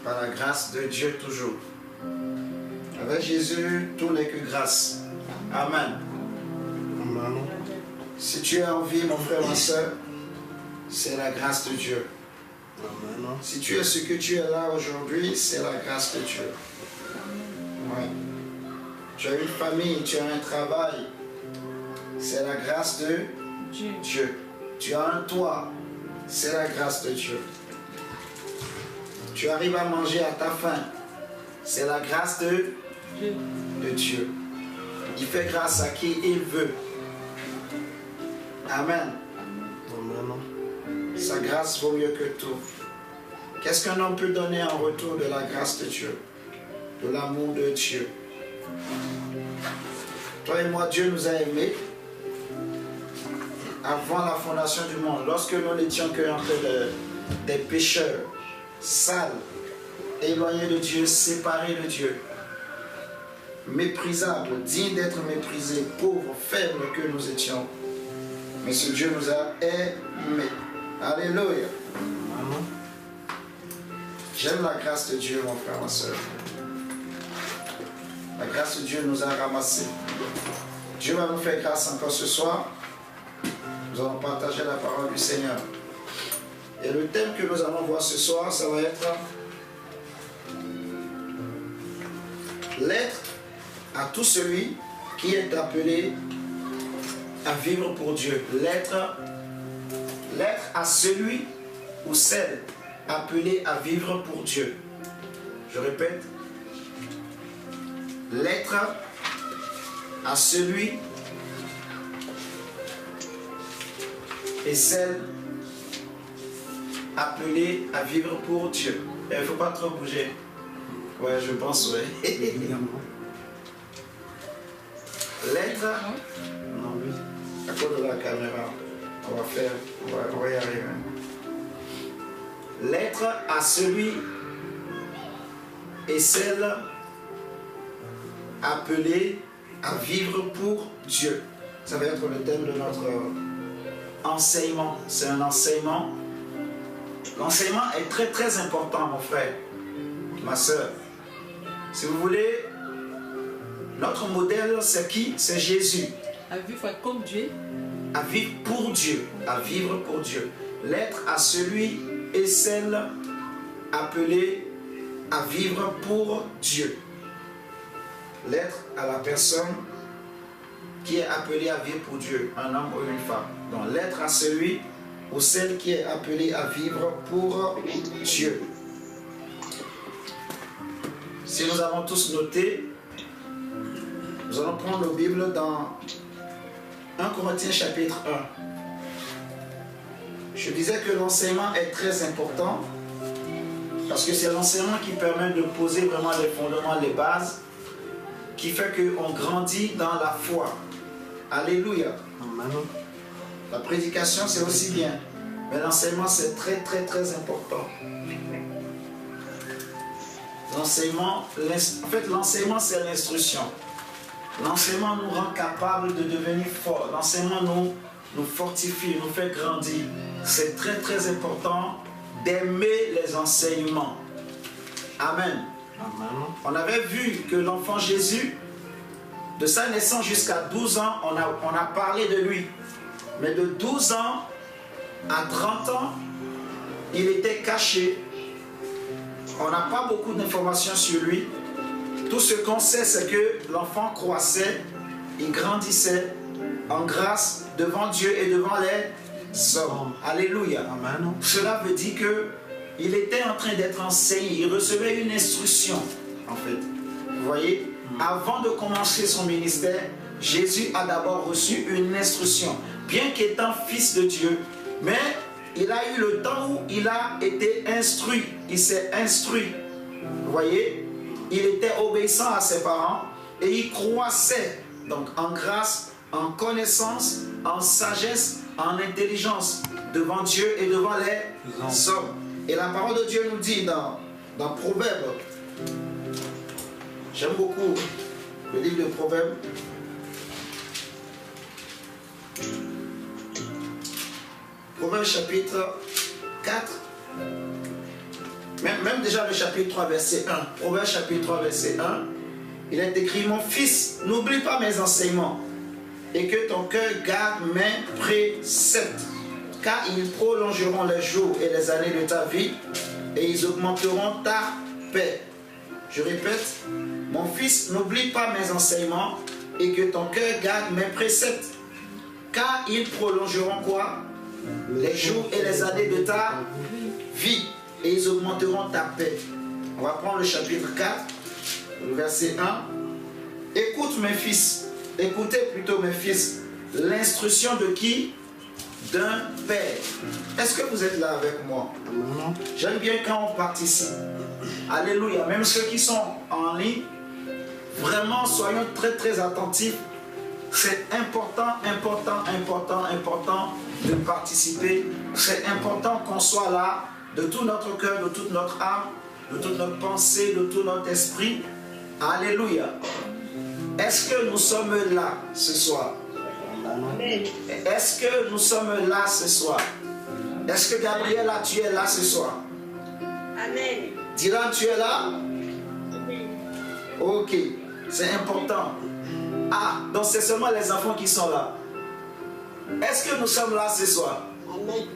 Par la grâce de Dieu toujours. Avec Jésus, tout n'est que grâce. Amen. Amen. Si tu es en vie, mon frère, ma soeur, c'est la grâce de Dieu. Amen. Si tu es ce que tu es là aujourd'hui, c'est la grâce de Dieu. Ouais. Tu as une famille, tu as un travail, c'est la grâce de Dieu. Tu as un toit, c'est la grâce de Dieu. Tu arrives à manger à ta faim, c'est la grâce de Dieu. Il fait grâce à qui il veut. Amen. Amen. Sa grâce vaut mieux que tout. Qu'est-ce qu'un homme peut donner en retour de la grâce de Dieu, de l'amour de Dieu? Toi et moi, Dieu nous a aimés avant la fondation du monde, lorsque nous n'étions que des pécheurs, sales, éloignés de Dieu, séparés de Dieu, méprisables, dignes d'être méprisés, pauvres, faibles que nous étions. Mais ce Dieu nous a aimés. Alléluia. J'aime la grâce de Dieu, mon frère, ma soeur. La grâce de Dieu nous a ramassés. Dieu va nous faire grâce encore ce soir. Nous allons partager la parole du Seigneur. Et le thème que nous allons voir ce soir, ça va être l'être à tout celui qui est appelé à vivre pour Dieu. L'être à celui ou celle appelée à vivre pour Dieu. Je répète. L'être à celui et celle appelée à vivre pour Dieu. Il ne faut pas trop bouger. Ouais, je pense, oui. L'être, non, oui, à cause de la caméra, on va y arriver. L'être à celui et celle appelée à vivre pour Dieu. Ça va être le thème de notre enseignement. C'est un enseignement. L'enseignement est très très important, mon frère, ma soeur. Si vous voulez, notre modèle, c'est qui? C'est Jésus. À vivre comme Dieu. À vivre pour Dieu. À vivre pour Dieu. L'être à celui et celle appelée à vivre pour Dieu. L'être à la personne qui est appelée à vivre pour Dieu, un homme ou une femme. Donc l'être à celui ou celle qui est appelée à vivre pour Dieu. Si nous avons tous noté, nous allons prendre nos Bibles dans 1 Corinthiens chapitre 1. Je disais que l'enseignement est très important parce que c'est l'enseignement qui permet de poser vraiment les fondements, les bases, qui fait qu'on grandit dans la foi. Alléluia. Amen. La prédication, c'est aussi bien. Mais l'enseignement, c'est très, très, très important. L'enseignement, en fait, l'enseignement, c'est l'instruction. L'enseignement nous rend capable de devenir forts. L'enseignement nous fortifie, nous fait grandir. C'est très, très important d'aimer les enseignements. Amen. Amen. On avait vu que l'enfant Jésus, de sa naissance jusqu'à 12 ans, on a parlé de lui. Mais de 12 ans à 30 ans, il était caché. On n'a pas beaucoup d'informations sur lui. Tout ce qu'on sait, c'est que l'enfant croissait, il grandissait en grâce devant Dieu et devant les hommes. Alléluia. Amen. Cela veut dire qu'il était en train d'être enseigné. Il recevait une instruction, en fait. Vous voyez, avant de commencer son ministère, Jésus a d'abord reçu une instruction. Bien qu'étant fils de Dieu, mais il a eu le temps où il a été instruit. Il s'est instruit. Vous voyez, il était obéissant à ses parents et il croissait donc en grâce, en connaissance, en sagesse, en intelligence devant Dieu et devant les hommes. Et la parole de Dieu nous dit dans Proverbes, j'aime beaucoup le livre de Proverbes, Proverbes chapitre 4, même déjà le chapitre 3, verset 1, Proverbe chapitre 3, verset 1, il est écrit, mon fils, n'oublie pas mes enseignements et que ton cœur garde mes préceptes, car ils prolongeront les jours et les années de ta vie et ils augmenteront ta paix. Je répète, mon fils, n'oublie pas mes enseignements et que ton cœur garde mes préceptes, car ils prolongeront quoi? Les jours et les années de ta vie et ils augmenteront ta paix. On va prendre le chapitre 4, le verset 1. Écoute mes fils, écoutez plutôt mes fils, l'instruction de qui? D'un père. Est-ce que vous êtes là avec moi? J'aime bien quand on participe. Alléluia. Même ceux qui sont en ligne, vraiment soyons très très attentifs. C'est important de participer. C'est important qu'on soit là de tout notre cœur, de toute notre âme, de toute notre pensée, de tout notre esprit. Alléluia. Est-ce que nous sommes là ce soir? Est-ce que nous sommes là ce soir? Est-ce que Gabriela, tu es là ce soir? Amen. Dylan, tu es là? Ok, c'est important. Ah, donc c'est seulement les enfants qui sont là. Est-ce que nous sommes là ce soir? Amen.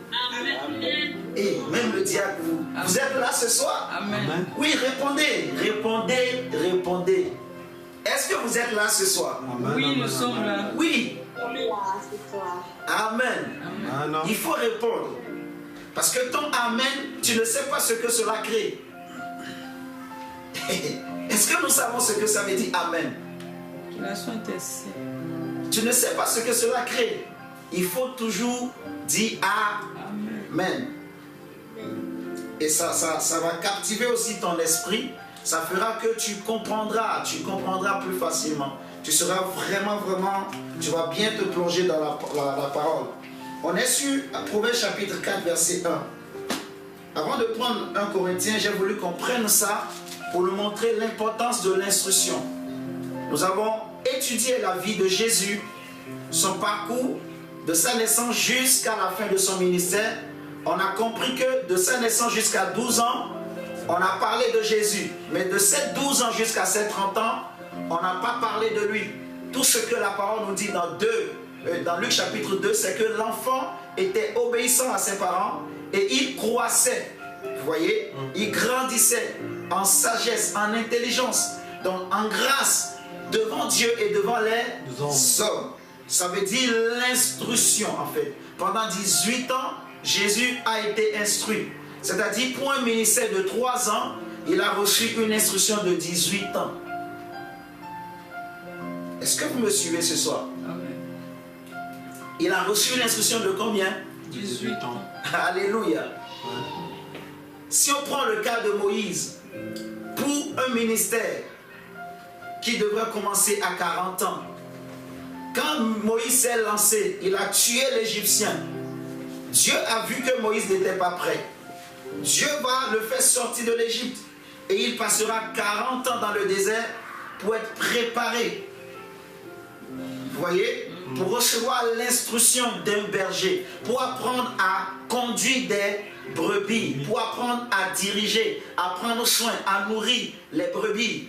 Et même le diacre, vous êtes là ce soir? Amen. Oui, répondez. Est-ce que vous êtes là ce soir? Oui, nous sommes là. Oui. Amen. Amen. Il faut répondre. Parce que ton Amen, tu ne sais pas ce que cela crée. Est-ce que nous savons ce que ça veut dire Amen? Tu ne sais pas ce que cela crée. Il faut toujours dire Amen. Et ça va captiver aussi ton esprit. Ça fera que tu comprendras plus facilement. Tu seras vraiment, tu vas bien te plonger dans la parole. On est sur Proverbe chapitre 4, verset 1. Avant de prendre 1 Corinthiens, j'ai voulu qu'on prenne ça pour nous montrer l'importance de l'instruction. Nous avons étudié la vie de Jésus, son parcours, de sa naissance jusqu'à la fin de son ministère. On a compris que de sa naissance jusqu'à 12 ans, on a parlé de Jésus. Mais de ces 12 ans jusqu'à ses 30 ans, on n'a pas parlé de lui. Tout ce que la parole nous dit dans Luc chapitre 2, c'est que l'enfant était obéissant à ses parents et il croissait. Vous voyez, il grandissait en sagesse, en intelligence, donc en grâce devant Dieu et devant les hommes. Ça veut dire l'instruction en fait. Pendant 18 ans, Jésus a été instruit. C'est-à-dire pour un ministère de 3 ans, il a reçu une instruction de 18 ans. Est-ce que vous me suivez ce soir? Amen. Il a reçu une instruction de combien? 18 ans. Alléluia. Si on prend le cas de Moïse, pour un ministère qui devrait commencer à 40 ans, quand Moïse s'est lancé, il a tué l'Égyptien. Dieu a vu que Moïse n'était pas prêt. Dieu va le faire sortir de l'Égypte et il passera 40 ans dans le désert pour être préparé. Vous voyez? Pour recevoir l'instruction d'un berger, pour apprendre à conduire des brebis, pour apprendre à diriger, à prendre soin, à nourrir les brebis.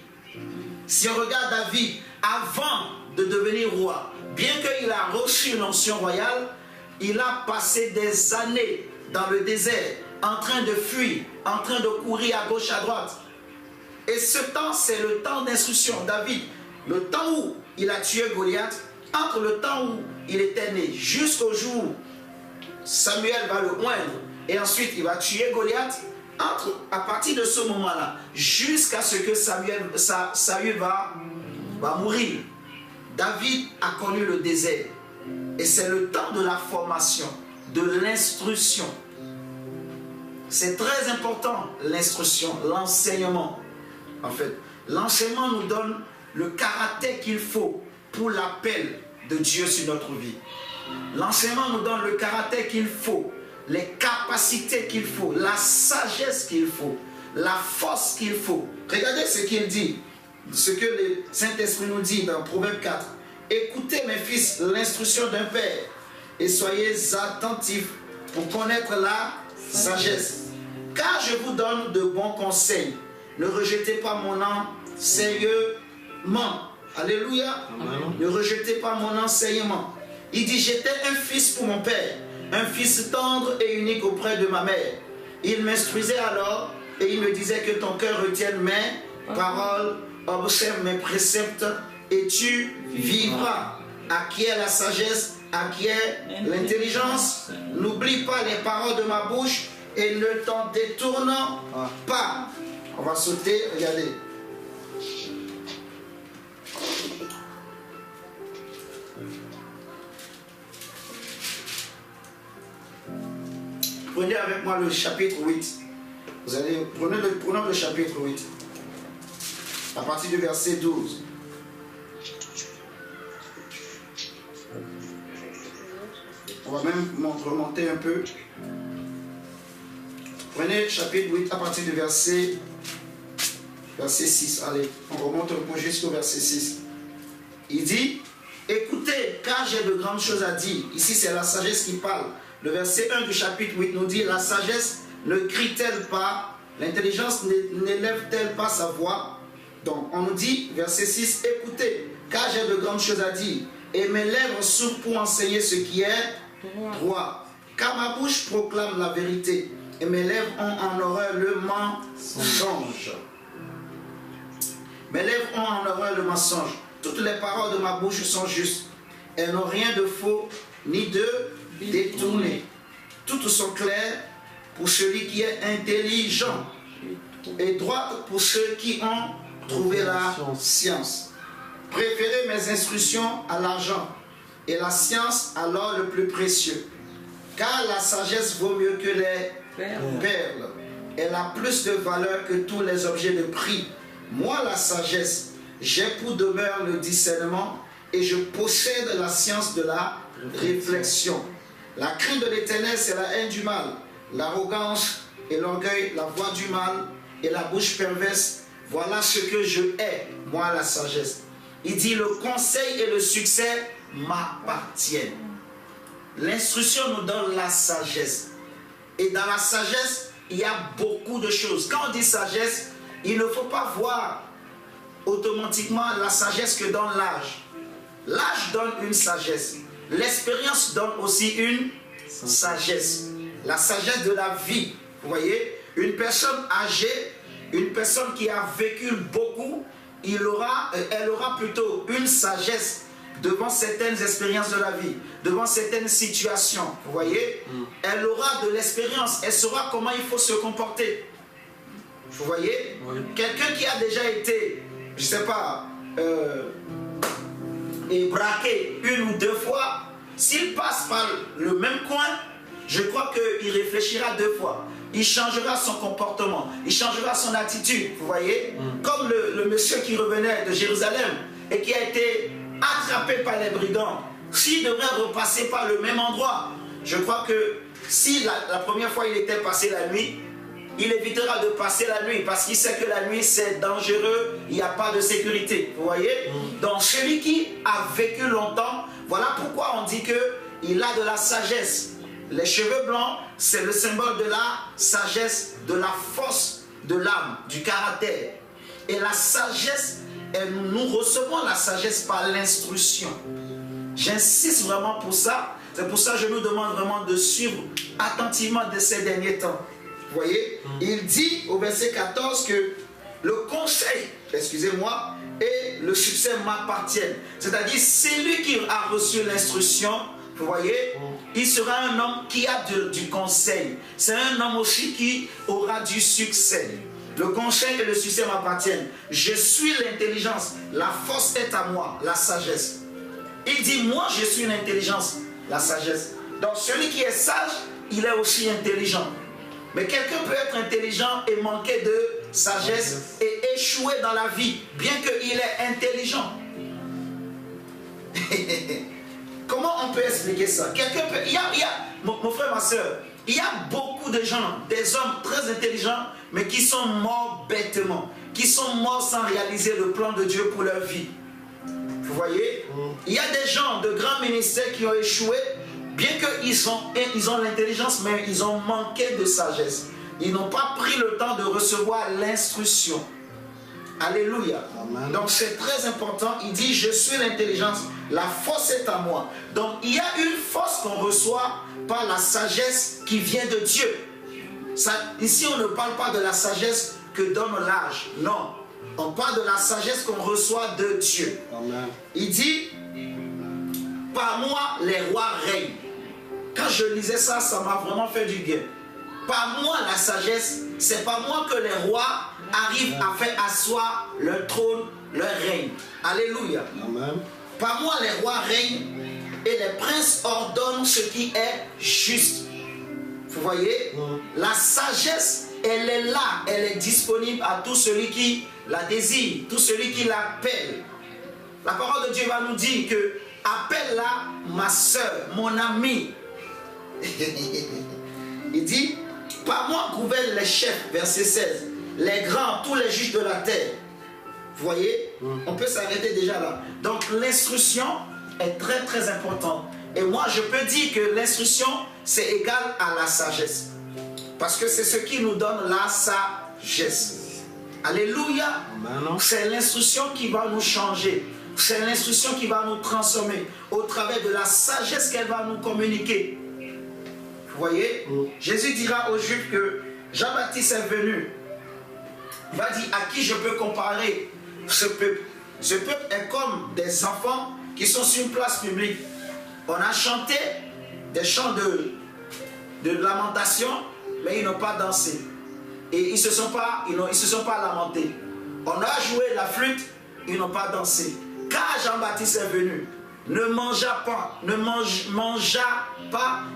Si on regarde David, avant de devenir roi, bien qu'il a reçu l'onction royale, il a passé des années dans le désert, en train de fuir, en train de courir à gauche, à droite. Et ce temps, c'est le temps d'instruction. David, le temps où il a tué Goliath, entre le temps où il était né, jusqu'au jour où Samuel va le oindre, et ensuite il va tuer Goliath, à partir de ce moment-là, jusqu'à ce que Saül va mourir, David a connu le désert. Et c'est le temps de la formation, de l'instruction. C'est très important, l'instruction, l'enseignement. En fait, l'enseignement nous donne le caractère qu'il faut pour l'appel de Dieu sur notre vie. L'enseignement nous donne le caractère qu'il faut, les capacités qu'il faut, la sagesse qu'il faut, la force qu'il faut. Regardez ce qu'il dit, ce que le Saint-Esprit nous dit dans Proverbe 4. Écoutez mes fils l'instruction d'un père et soyez attentifs pour connaître la sagesse. car je vous donne de bons conseils. Ne rejetez pas mon enseignement. Alléluia. Amen. Ne rejetez pas mon enseignement. Il dit, j'étais un fils pour mon père, un fils tendre et unique auprès de ma mère. Il m'instruisait alors et il me disait que ton cœur retienne mes paroles, observe mes préceptes et tu vivras. Acquiert la sagesse, acquiert l'intelligence. N'oublie pas les paroles de ma bouche et ne t'en détourne pas. On va sauter, regardez. Prenez avec moi le chapitre 8. Vous allez, prenons le chapitre 8. À partir du verset 12. On va même remonter un peu. Prenez le chapitre 8 à partir du verset 6. Allez, on remonte un peu jusqu'au verset 6. Il dit, écoutez, car j'ai de grandes choses à dire. Ici, c'est la sagesse qui parle. Le verset 1 du chapitre 8 nous dit, la sagesse ne crie-t-elle pas, l'intelligence n'élève-t-elle pas sa voix? Donc, on nous dit, verset 6, écoutez, car j'ai de grandes choses à dire, et mes lèvres s'ouvrent pour enseigner ce qui est droit. Car ma bouche proclame la vérité, et mes lèvres ont en horreur le mensonge. Mes lèvres ont en horreur le mensonge. Toutes les paroles de ma bouche sont justes. Elles n'ont rien de faux, ni de détourné. Toutes sont claires pour celui qui est intelligent, et droites pour ceux qui ont trouvé la science. Préférez mes instructions à l'argent, et la science à l'or le plus précieux. Car la sagesse vaut mieux que les perles. Elle a plus de valeur que tous les objets de prix. Moi, la sagesse, j'ai pour demeure le discernement, et je possède la science de la réflexion. La crainte de l'Éternel, c'est la haine du mal, l'arrogance et l'orgueil, la voix du mal et la bouche perverse. Voilà ce que je hais, moi, la sagesse. Il dit, le conseil et le succès m'appartiennent. L'instruction nous donne la sagesse. Et dans la sagesse, il y a beaucoup de choses. Quand on dit sagesse, il ne faut pas voir automatiquement la sagesse que donne l'âge. L'âge donne une sagesse. L'expérience donne aussi une sagesse. La sagesse de la vie. Vous voyez, une personne âgée, une personne qui a vécu beaucoup, elle aura plutôt une sagesse devant certaines expériences de la vie, devant certaines situations. Vous voyez, elle aura de l'expérience, elle saura comment il faut se comporter. Vous voyez, quelqu'un qui a déjà été, je ne sais pas, et braqué une ou deux fois, s'il passe par le même coin, je crois qu'il réfléchira deux fois. Il changera son comportement, il changera son attitude, vous voyez. Comme le monsieur qui revenait de Jérusalem et qui a été attrapé par les brigands. S'il devrait repasser par le même endroit, je crois que si la première fois il était passé la nuit, il évitera de passer la nuit parce qu'il sait que la nuit c'est dangereux, il n'y a pas de sécurité. Vous voyez? Donc celui qui a vécu longtemps, voilà pourquoi on dit qu'il a de la sagesse. Les cheveux blancs, c'est le symbole de la sagesse, de la force de l'âme, du caractère. Et la sagesse, nous recevons la sagesse par l'instruction. J'insiste vraiment pour ça. C'est pour ça que je nous demande vraiment de suivre attentivement de ces derniers temps. Vous voyez, il dit au verset 14 que le conseil, excusez-moi, et le succès m'appartiennent. C'est-à-dire, celui qui a reçu l'instruction, vous voyez, il sera un homme qui a du conseil. C'est un homme aussi qui aura du succès. Le conseil et le succès m'appartiennent. Je suis l'intelligence. La force est à moi, la sagesse. Il dit, moi je suis l'intelligence, la sagesse. Donc celui qui est sage, il est aussi intelligent. Mais quelqu'un peut être intelligent et manquer de sagesse et échouer dans la vie, bien qu'il est intelligent. Comment on peut expliquer ça? Quelqu'un peut... mon frère, ma soeur, il y a beaucoup de gens, des hommes très intelligents, mais qui sont morts bêtement, qui sont morts sans réaliser le plan de Dieu pour leur vie. Vous voyez? Il y a des gens de grands ministères qui ont échoué, bien qu'ils ont l'intelligence, mais ils ont manqué de sagesse. Ils n'ont pas pris le temps de recevoir l'instruction. Alléluia. Amen. Donc c'est très important. Il dit, je suis l'intelligence, la force est à moi. Donc il y a une force qu'on reçoit par la sagesse qui vient de Dieu. Ça, ici on ne parle pas de la sagesse que donne l'âge. Non. On parle de la sagesse qu'on reçoit de Dieu. Amen. Il dit, par moi les rois règnent. Quand je lisais ça, ça m'a vraiment fait du bien. Par moi la sagesse, c'est par moi que les rois arrivent à faire asseoir leur trône, leur règne. Alléluia. Amen. Par moi les rois règnent et les princes ordonnent ce qui est juste. Vous voyez, la sagesse, elle est là, elle est disponible à tout celui qui la désire, tout celui qui l'appelle. La parole de Dieu va nous dire que appelle-la ma soeur, mon ami. Il dit, par moi gouvernent les chefs, verset 16, les grands, tous les juges de la terre. Vous voyez, on peut s'arrêter déjà là. Donc l'instruction est très très importante. Et moi je peux dire que l'instruction c'est égal à la sagesse. Parce que c'est ce qui nous donne la sagesse. Alléluia. Amen. C'est l'instruction qui va nous changer. C'est l'instruction qui va nous transformer au travers de la sagesse qu'elle va nous communiquer. Vous voyez, Jésus dira aux Juifs que Jean-Baptiste est venu. Il va dire à qui je peux comparer ce peuple. Ce peuple est comme des enfants qui sont sur une place publique. On a chanté des chants de lamentation, mais ils n'ont pas dansé. Et ils ne se sont pas lamentés. On a joué la flûte, ils n'ont pas dansé. Car Jean-Baptiste est venu, ne mangea pas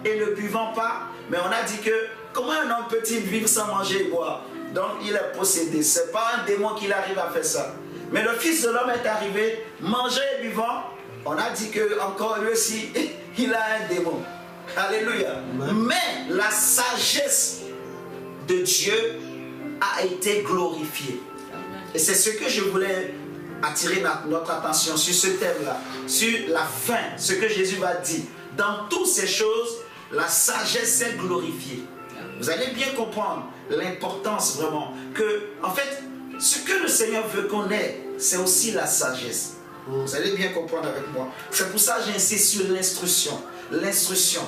et ne buvant pas. Mais on a dit que comment un homme peut-il vivre sans manger et boire? Donc il est possédé. Ce n'est pas un démon qui arrive à faire ça. Mais le Fils de l'homme est arrivé, mangeant et buvant. On a dit que encore lui aussi, il a un démon. Alléluia. Mais la sagesse de Dieu a été glorifiée. Et c'est ce que je voulais attirer notre attention sur ce thème-là, sur la fin, ce que Jésus va dire. Dans toutes ces choses, la sagesse est glorifiée. Vous allez bien comprendre l'importance vraiment que, en fait, ce que le Seigneur veut qu'on ait, c'est aussi la sagesse. Vous allez bien comprendre avec moi. C'est pour ça que j'insiste sur l'instruction. L'instruction.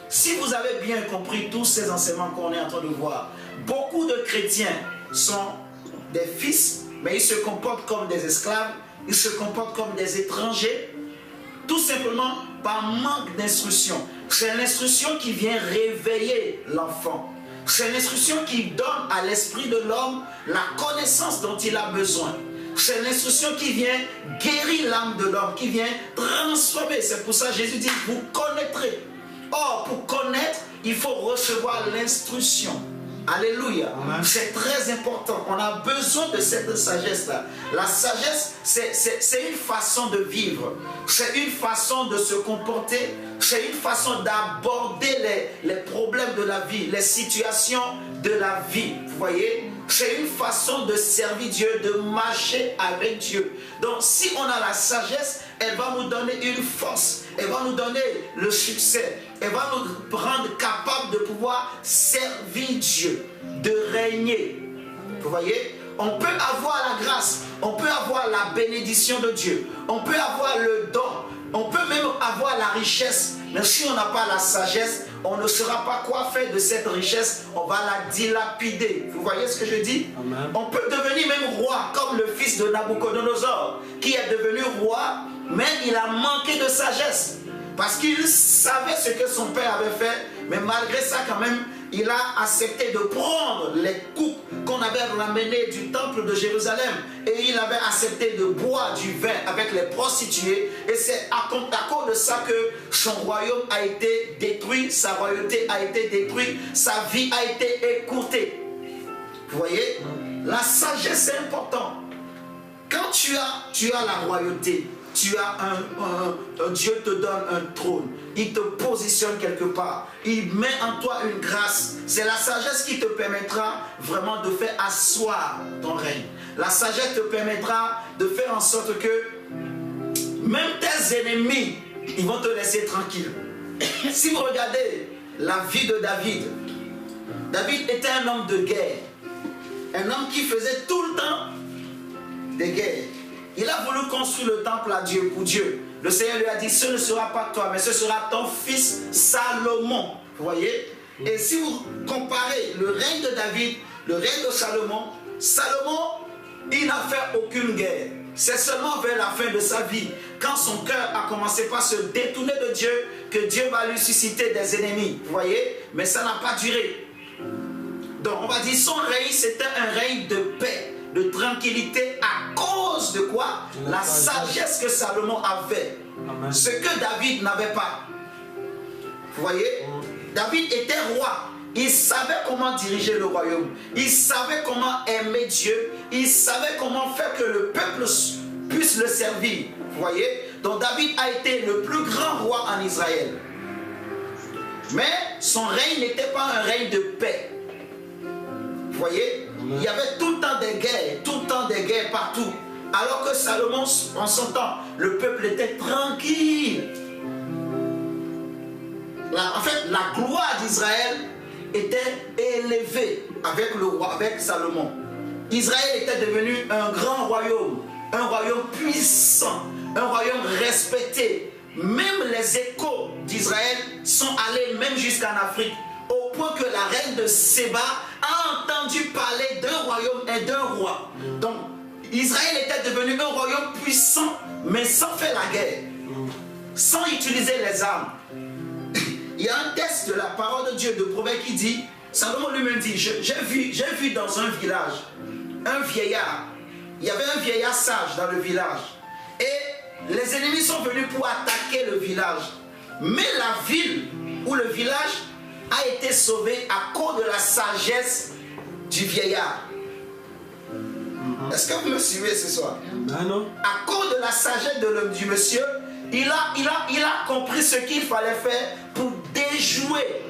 Si vous avez bien compris tous ces enseignements qu'on est en train de voir, beaucoup de chrétiens sont des fils, mais ils se comportent comme des esclaves, ils se comportent comme des étrangers, tout simplement par manque d'instruction. C'est l'instruction qui vient réveiller l'enfant. C'est l'instruction qui donne à l'esprit de l'homme la connaissance dont il a besoin. C'est l'instruction qui vient guérir l'âme de l'homme, qui vient transformer. C'est pour ça que Jésus dit, vous connaîtrez. Or, pour connaître, il faut recevoir l'instruction. Alléluia. C'est très important. On a besoin de cette sagesse-là. La sagesse, c'est une façon de vivre. C'est une façon de se comporter. C'est une façon d'aborder les problèmes de la vie, les situations de la vie. Vous voyez? C'est une façon de servir Dieu, de marcher avec Dieu. Donc, si on a la sagesse, elle va nous donner une force. Elle va nous donner le succès. Elle va nous rendre capables de pouvoir servir Dieu, de régner. Vous voyez? On peut avoir la grâce, on peut avoir la bénédiction de Dieu, on peut avoir le don, on peut même avoir la richesse. Mais si on n'a pas la sagesse, on ne saura pas quoi faire de cette richesse, on va la dilapider. Vous voyez ce que je dis? Amen. On peut devenir même roi, comme le fils de Nabucodonosor, qui est devenu roi, mais il a manqué de sagesse. Parce qu'il savait ce que son père avait fait, mais malgré ça quand même, il a accepté de prendre les coupes qu'on avait ramenées du temple de Jérusalem. Et il avait accepté de boire du vin avec les prostituées. Et c'est à cause de ça que son royaume a été détruit, sa royauté a été détruite, sa vie a été écourtée. Vous voyez? La sagesse est importante. Quand tu as la royauté, tu as un Dieu te donne un trône, il te positionne quelque part, il met en toi une grâce. C'est la sagesse qui te permettra vraiment de faire asseoir ton règne. La sagesse te permettra de faire en sorte que même tes ennemis, ils vont te laisser tranquille. Si vous regardez la vie de David, David était un homme de guerre. Un homme qui faisait tout le temps des guerres. Il a voulu construire le temple à Dieu, pour Dieu. Le Seigneur lui a dit, ce ne sera pas toi, mais ce sera ton fils Salomon. Vous voyez? Et si vous comparez le règne de David, le règne de Salomon, il n'a fait aucune guerre. C'est seulement vers la fin de sa vie, quand son cœur a commencé par se détourner de Dieu, que Dieu va lui susciter des ennemis. Vous voyez? Mais ça n'a pas duré. Donc on va dire son règne, c'était un règne de paix, de tranquillité, à cause de quoi? La sagesse que Salomon avait. Amen. Ce que David n'avait pas. Vous voyez? David était roi. Il savait comment diriger le royaume. Il savait comment aimer Dieu. Il savait comment faire que le peuple puisse le servir. Vous voyez? Donc David a été le plus grand roi en Israël. Mais son règne n'était pas un règne de paix. Vous voyez? Il y avait tout le temps des guerres partout. Alors que Salomon, en son temps, le peuple était tranquille. En fait, la gloire d'Israël était élevée avec le roi, avec Salomon. Israël était devenu un grand royaume, un royaume puissant, un royaume respecté. Même les échos d'Israël sont allés même jusqu'en Afrique, au point que la reine de Séba a entendu parler d'un royaume et d'un roi. Donc, Israël était devenu un royaume puissant, mais sans faire la guerre, sans utiliser les armes. Il y a un texte de la parole de Dieu, de Proverbe, qui dit, Salomon lui-même dit, j'ai vu dans un village un vieillard. Il y avait un vieillard sage dans le village. Et les ennemis sont venus pour attaquer le village. Mais la ville ou le village a été sauvé à cause de la sagesse du vieillard. Est-ce que vous me suivez ce soir? Non. À cause de la sagesse du monsieur, il a compris ce qu'il fallait faire pour déjouer.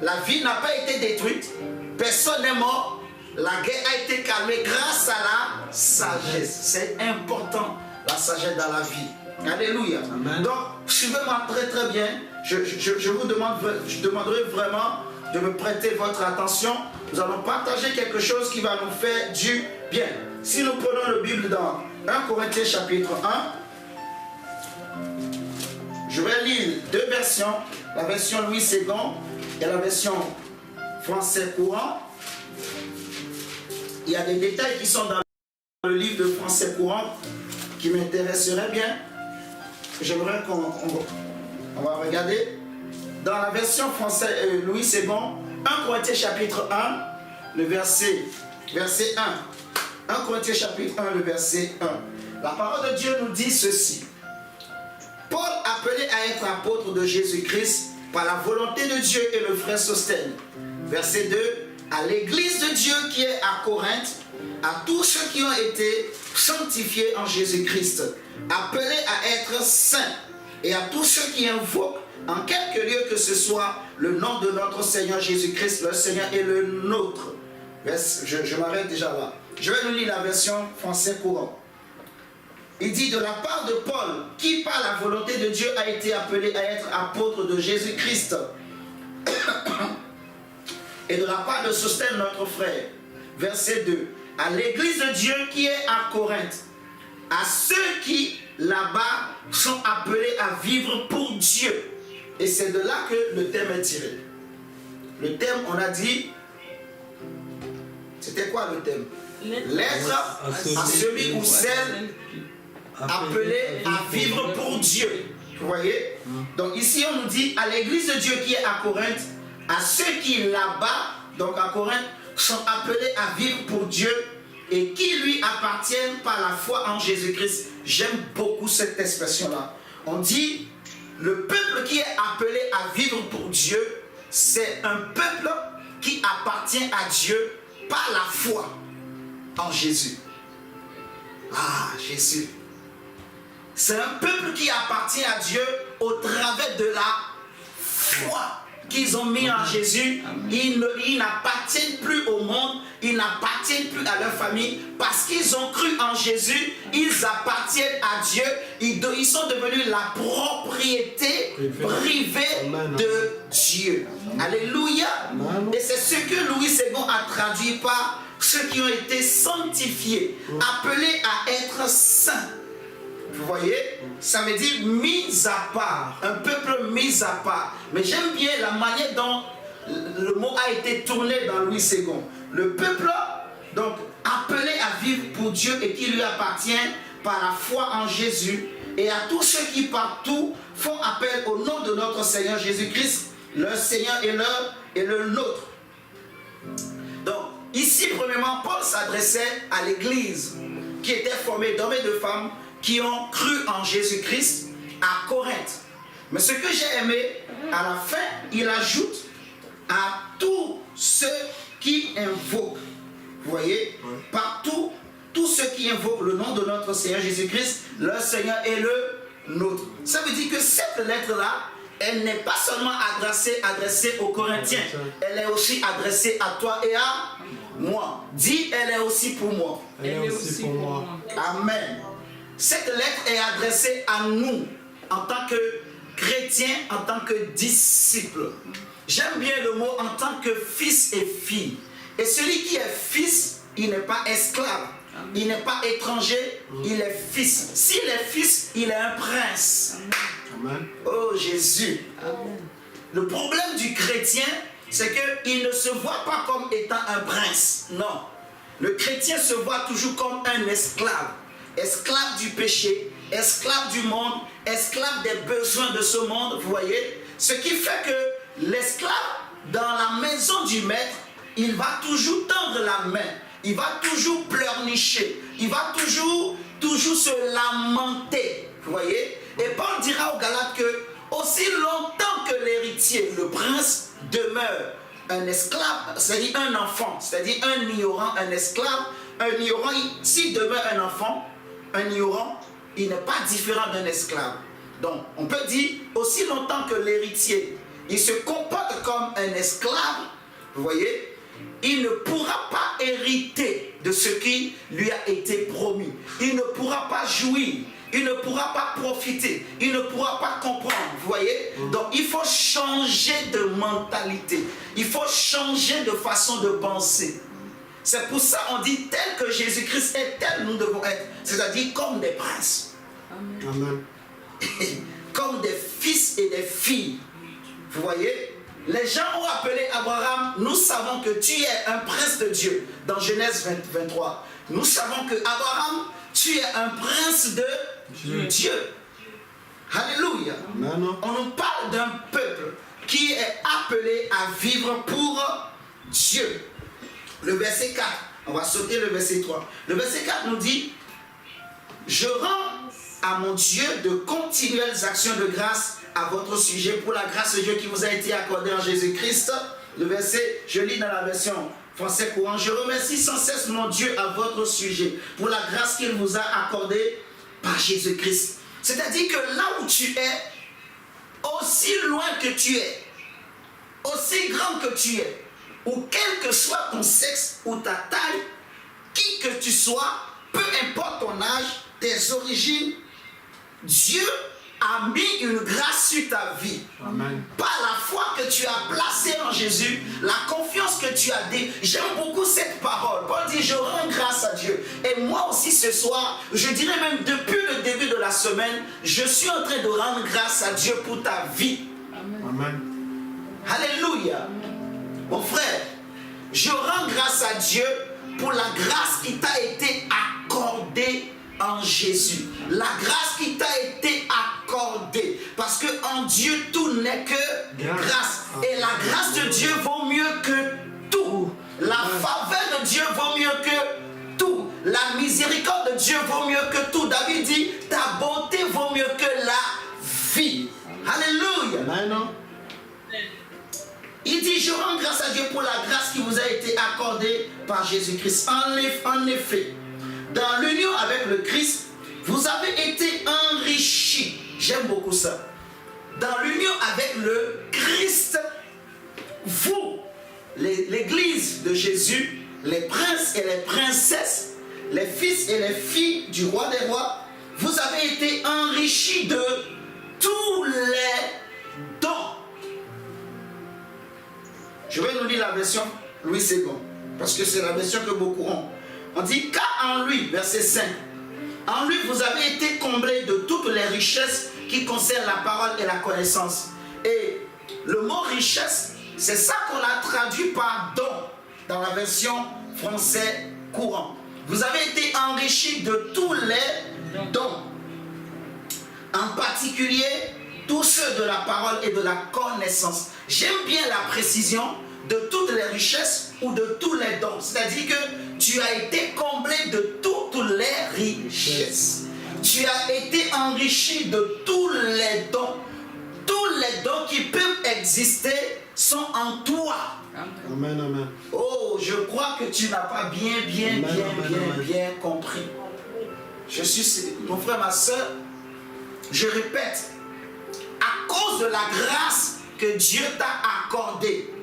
La ville n'a pas été détruite, personne n'est mort, la guerre a été calmée grâce à la sagesse. C'est important, la sagesse dans la vie. Alléluia. Amen. Donc, suivez-moi très très bien. Je vous demanderai vraiment de me prêter votre attention. Nous allons partager quelque chose qui va nous faire du bien. Si nous prenons la Bible dans 1 Corinthiens chapitre 1, je vais lire deux versions, la version Louis II et la version français courant. Il y a des détails qui sont dans le livre de français courant qui m'intéresseraient bien. J'aimerais qu'on va regarder. Dans la version française Louis II, 1 Corinthiens chapitre 1, le verset 1. 1 Corinthiens chapitre 1, le verset 1. La parole de Dieu nous dit ceci. Paul, appelé à être apôtre de Jésus-Christ par la volonté de Dieu, et le frère Sosthène. Verset 2. À l'église de Dieu qui est à Corinthe, à tous ceux qui ont été sanctifiés en Jésus-Christ, appelés à être saints, et à tous ceux qui invoquent en quelque lieu que ce soit le nom de notre Seigneur Jésus-Christ, le Seigneur et le nôtre. Je m'arrête déjà là. Je vais nous lire la version français courant. Il dit de la part de Paul, qui par la volonté de Dieu a été appelé à être apôtre de Jésus-Christ, et de la part de Sosthène notre frère. Verset 2. À l'église de Dieu qui est à Corinthe, à ceux qui là-bas sont appelés à vivre pour Dieu. Et c'est de là que le thème est tiré. Le thème, on a dit, c'était quoi le thème? L'être à celui ou celle appelé à vivre pour Dieu. Vous voyez? Donc ici on nous dit à l'église de Dieu qui est à Corinthe, à ceux qui là-bas, donc à Corinthe, sont appelés à vivre pour Dieu et qui lui appartiennent par la foi en Jésus-Christ. J'aime beaucoup cette expression-là. On dit, le peuple qui est appelé à vivre pour Dieu, c'est un peuple qui appartient à Dieu par la foi en Jésus. Ah, Jésus. C'est un peuple qui appartient à Dieu au travers de la foi. qu'ils ont mis en Jésus, ils n'appartiennent plus au monde, ils n'appartiennent plus à leur famille, parce qu'ils ont cru en Jésus, ils appartiennent à Dieu, ils sont devenus la propriété privée de Dieu. Alléluia. Et c'est ce que Louis II a traduit par ceux qui ont été sanctifiés, appelés à être saints. Vous voyez, ça veut dire mis à part, un peuple mis à part. Mais j'aime bien la manière dont le mot a été tourné dans Louis II. Le peuple, donc, appelé à vivre pour Dieu et qui lui appartient par la foi en Jésus, et à tous ceux qui partout font appel au nom de notre Seigneur Jésus-Christ, leur Seigneur et le nôtre. Donc, ici, premièrement, Paul s'adressait à l'église qui était formée d'hommes et de femmes qui ont cru en Jésus-Christ à Corinthe. Mais ce que j'ai aimé, à la fin, il ajoute à tous ceux qui invoquent. Vous voyez, partout, tous ceux qui invoquent le nom de notre Seigneur Jésus-Christ, leur Seigneur est le nôtre. Ça veut dire que cette lettre-là, elle n'est pas seulement adressée aux Corinthiens, elle est aussi adressée à toi et à moi. Dis, elle est aussi pour moi. Elle est aussi pour moi. Amen. Cette lettre est adressée à nous en tant que chrétiens, en tant que disciples. J'aime bien le mot en tant que fils et fille. Et celui qui est fils, il n'est pas esclave. Il n'est pas étranger, il est fils. S'il est fils, il est un prince. Amen. Oh Jésus. Amen. Le problème du chrétien, c'est qu'il ne se voit pas comme étant un prince. Non. Le chrétien se voit toujours comme un esclave. Esclave du péché, esclave du monde, esclave des besoins de ce monde, vous voyez. Ce qui fait que l'esclave, dans la maison du maître, il va toujours tendre la main, il va toujours pleurnicher, il va toujours se lamenter, vous voyez. Et Paul dira aux Galates que aussi longtemps que l'héritier, le prince, demeure un esclave, c'est-à-dire un enfant, c'est-à-dire un ignorant, un esclave, un ignorant, s'il demeure un enfant, un ignorant, il n'est pas différent d'un esclave. Donc, on peut dire, aussi longtemps que l'héritier, il se comporte comme un esclave, vous voyez, il ne pourra pas hériter de ce qui lui a été promis. Il ne pourra pas jouir, il ne pourra pas profiter, il ne pourra pas comprendre, vous voyez. Donc, il faut changer de mentalité, il faut changer de façon de penser. C'est pour ça qu'on dit tel que Jésus-Christ est, tel nous devons être. C'est-à-dire comme des princes. Amen. Comme des fils et des filles. Vous voyez? Les gens ont appelé Abraham, nous savons que tu es un prince de Dieu. Dans Genèse 23. Nous savons que Abraham, tu es un prince de Dieu. Alléluia. Amen. On nous parle d'un peuple qui est appelé à vivre pour Dieu. Le verset 4, on va sauter le verset 3. Le verset 4 nous dit: je rends à mon Dieu de continuelles actions de grâce à votre sujet pour la grâce de Dieu qui vous a été accordée en Jésus-Christ. Le verset, je lis dans la version français courant: je remercie sans cesse mon Dieu à votre sujet pour la grâce qu'il vous a accordée par Jésus-Christ. C'est-à-dire que là où tu es, aussi loin que tu es, aussi grand que tu es, ou quel que soit ton sexe ou ta taille, qui que tu sois, peu importe ton âge, tes origines, Dieu a mis une grâce sur ta vie. Amen. Par la foi que tu as placée en Jésus, la confiance que tu as dit. J'aime beaucoup cette parole. Paul dit: je rends grâce à Dieu. Et moi aussi ce soir, je dirais même depuis le début de la semaine, je suis en train de rendre grâce à Dieu pour ta vie. Amen. Alléluia. Mon frère, je rends grâce à Dieu pour la grâce qui t'a été accordée en Jésus. La grâce qui t'a été accordée. Parce que en Dieu, tout n'est que grâce. Et la grâce de Dieu vaut mieux que tout. La faveur de Dieu vaut mieux que tout. La miséricorde de Dieu vaut mieux que tout. David dit: ta bonté vaut mieux que la vie. Alléluia. Amen. Il dit: je rends grâce à Dieu pour la grâce qui vous a été accordée par Jésus-Christ. En effet, dans l'union avec le Christ, vous avez été enrichis. J'aime beaucoup ça. Dans l'union avec le Christ, vous, l'église de Jésus, les princes et les princesses, les fils et les filles du roi des rois, vous avez été enrichis de tous les dons. Je vais nous lire la version Louis II, parce que c'est la version que beaucoup ont. On dit, car en lui, verset 5, en lui vous avez été comblés de toutes les richesses qui concernent la parole et la connaissance. Et le mot richesse, c'est ça qu'on a traduit par don dans la version français courant. Vous avez été enrichis de tous les dons, en particulier tous ceux de la parole et de la connaissance. J'aime bien la précision de toutes les richesses ou de tous les dons. C'est-à-dire que tu as été comblé de toutes les richesses. Tu as été enrichi de tous les dons. Tous les dons qui peuvent exister sont en toi. Amen, amen. Oh, je crois que tu n'as pas bien compris. Je suis, mon frère, ma soeur, je répète, à cause de la grâce que Dieu t'a accordée,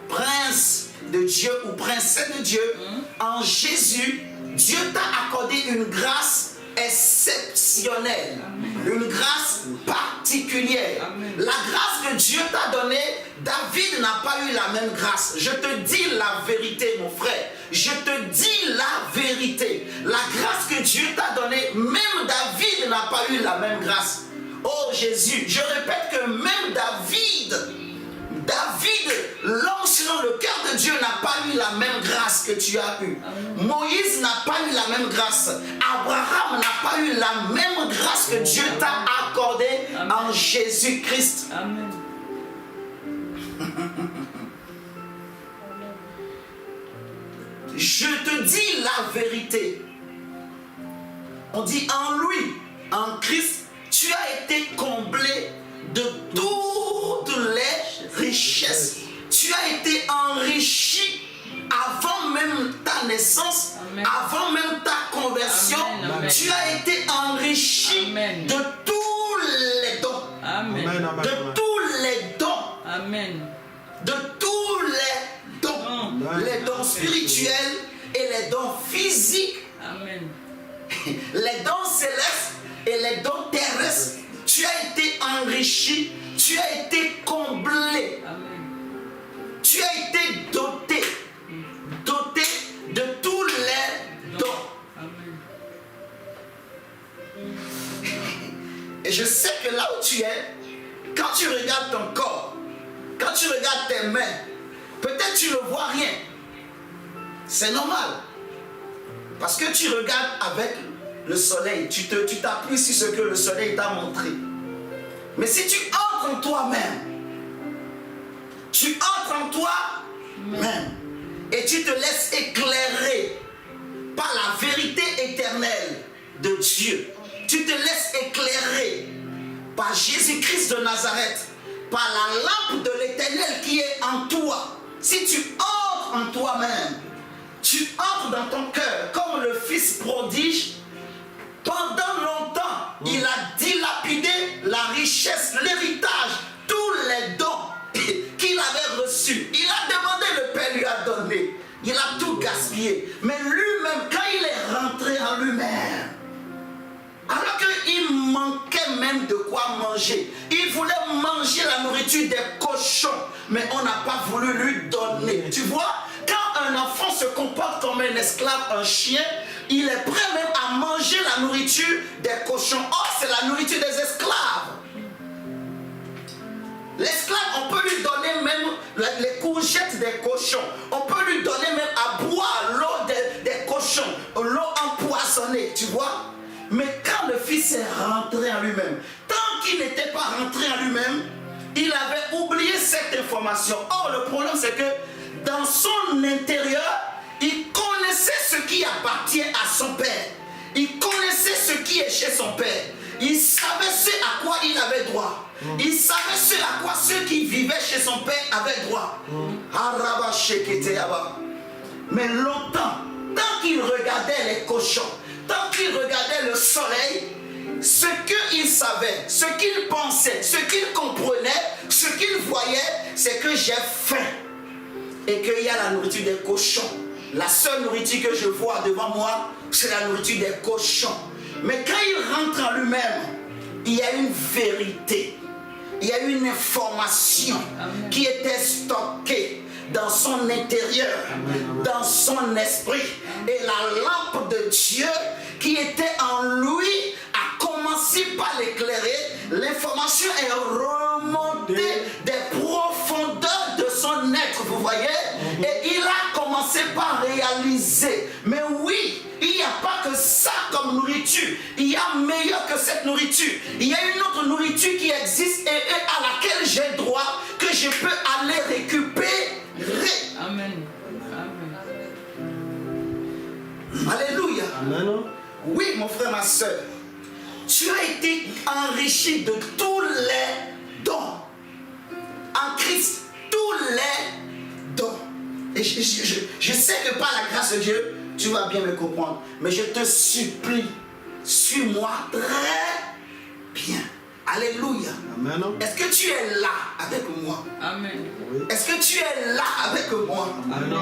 prince de Dieu ou princesse de Dieu, en Jésus, Dieu t'a accordé une grâce exceptionnelle, une grâce particulière. La grâce que Dieu t'a donnée, David n'a pas eu la même grâce. Je te dis la vérité, mon frère. Je te dis la vérité. La grâce que Dieu t'a donnée, même David n'a pas eu la même grâce. Oh Jésus, je répète que même David, l'homme selon le cœur de Dieu, n'a pas eu la même grâce que tu as eue. Moïse n'a pas eu la même grâce. Abraham n'a pas eu la même grâce que Dieu t'a accordée en Jésus-Christ. Amen. Je te dis la vérité. On dit en lui, en Christ, tu as été comblé de toutes les richesses. Tu as été enrichi avant même ta naissance, Amen. avant même ta conversion. Amen. Tu as été enrichi Amen. de tous les dons. Amen. Amen, amen, De amen. tous les dons. Amen. De tous les dons. Amen. Les dons spirituels et les dons physiques. Amen. Les dons célestes et les dons terrestres. Tu as été enrichi, tu as été comblé, Amen. tu as été doté de tous les dons. Amen. Et je sais que là où tu es, quand tu regardes ton corps, quand tu regardes tes mains, peut-être tu ne vois rien. C'est normal. Parce que tu regardes avec le soleil, tu t'appuies sur ce que le soleil t'a montré. Mais si tu entres en toi-même, tu entres en toi-même et tu te laisses éclairer par la vérité éternelle de Dieu. Tu te laisses éclairer par Jésus-Christ de Nazareth, par la lampe de l'Éternel qui est en toi. Si tu entres en toi-même, tu entres dans ton cœur comme le fils prodige. Pendant longtemps, il a dilapidé la richesse, l'héritage, tous les dons qu'il avait reçus. Il a demandé, le Père lui a donné. Il a tout gaspillé. Mais lui-même, quand il est rentré en lui-même, alors qu'il manquait même de quoi manger, il voulait manger la nourriture des cochons, mais on n'a pas voulu lui donner. Tu vois, quand un enfant se comporte comme un esclave, un chien, il est prêt même à manger la nourriture des cochons. Or, c'est la nourriture des esclaves. L'esclave, on peut lui donner même les courgettes des cochons. On peut lui donner même à boire l'eau des cochons, l'eau empoisonnée, tu vois. Mais quand le fils est rentré en lui-même, tant qu'il n'était pas rentré en lui-même, il avait oublié cette information. Or, le problème, c'est que dans son intérieur, il connaissait ce qui appartient à son père. Il connaissait ce qui est chez son père. Il savait ce à quoi il avait droit. Il savait ce à quoi ceux qui vivaient chez son père avaient droit. Mais longtemps, tant qu'il regardait les cochons, tant qu'il regardait le soleil, ce qu'il savait, ce qu'il pensait, ce qu'il comprenait, ce qu'il voyait, c'est que j'ai faim. et qu'il y a la nourriture des cochons. La seule nourriture que je vois devant moi, c'est la nourriture des cochons. Mais quand il rentre en lui-même, il y a une vérité, il y a une information qui était stockée dans son intérieur, dans son esprit. Et la lampe de Dieu qui était en lui a commencé par l'éclairer. L'information est remontée des profondeurs de son être, vous voyez. Et il a commencé par réaliser. Mais oui, il n'y a pas que ça comme nourriture. Il y a meilleur que cette nourriture. Il y a une autre nourriture qui existe et à laquelle j'ai droit, que je peux aller récupérer. Amen. Alléluia. Amen. Oui, mon frère, ma soeur, tu as été enrichi de tous les dons. En Christ, tous les dons. Et je sais que par la grâce de Dieu, tu vas bien me comprendre. Mais je te supplie, suis-moi très bien. Alléluia. Amen. Est-ce que tu es là avec moi? Amen. Est-ce que tu es là avec moi? Amen.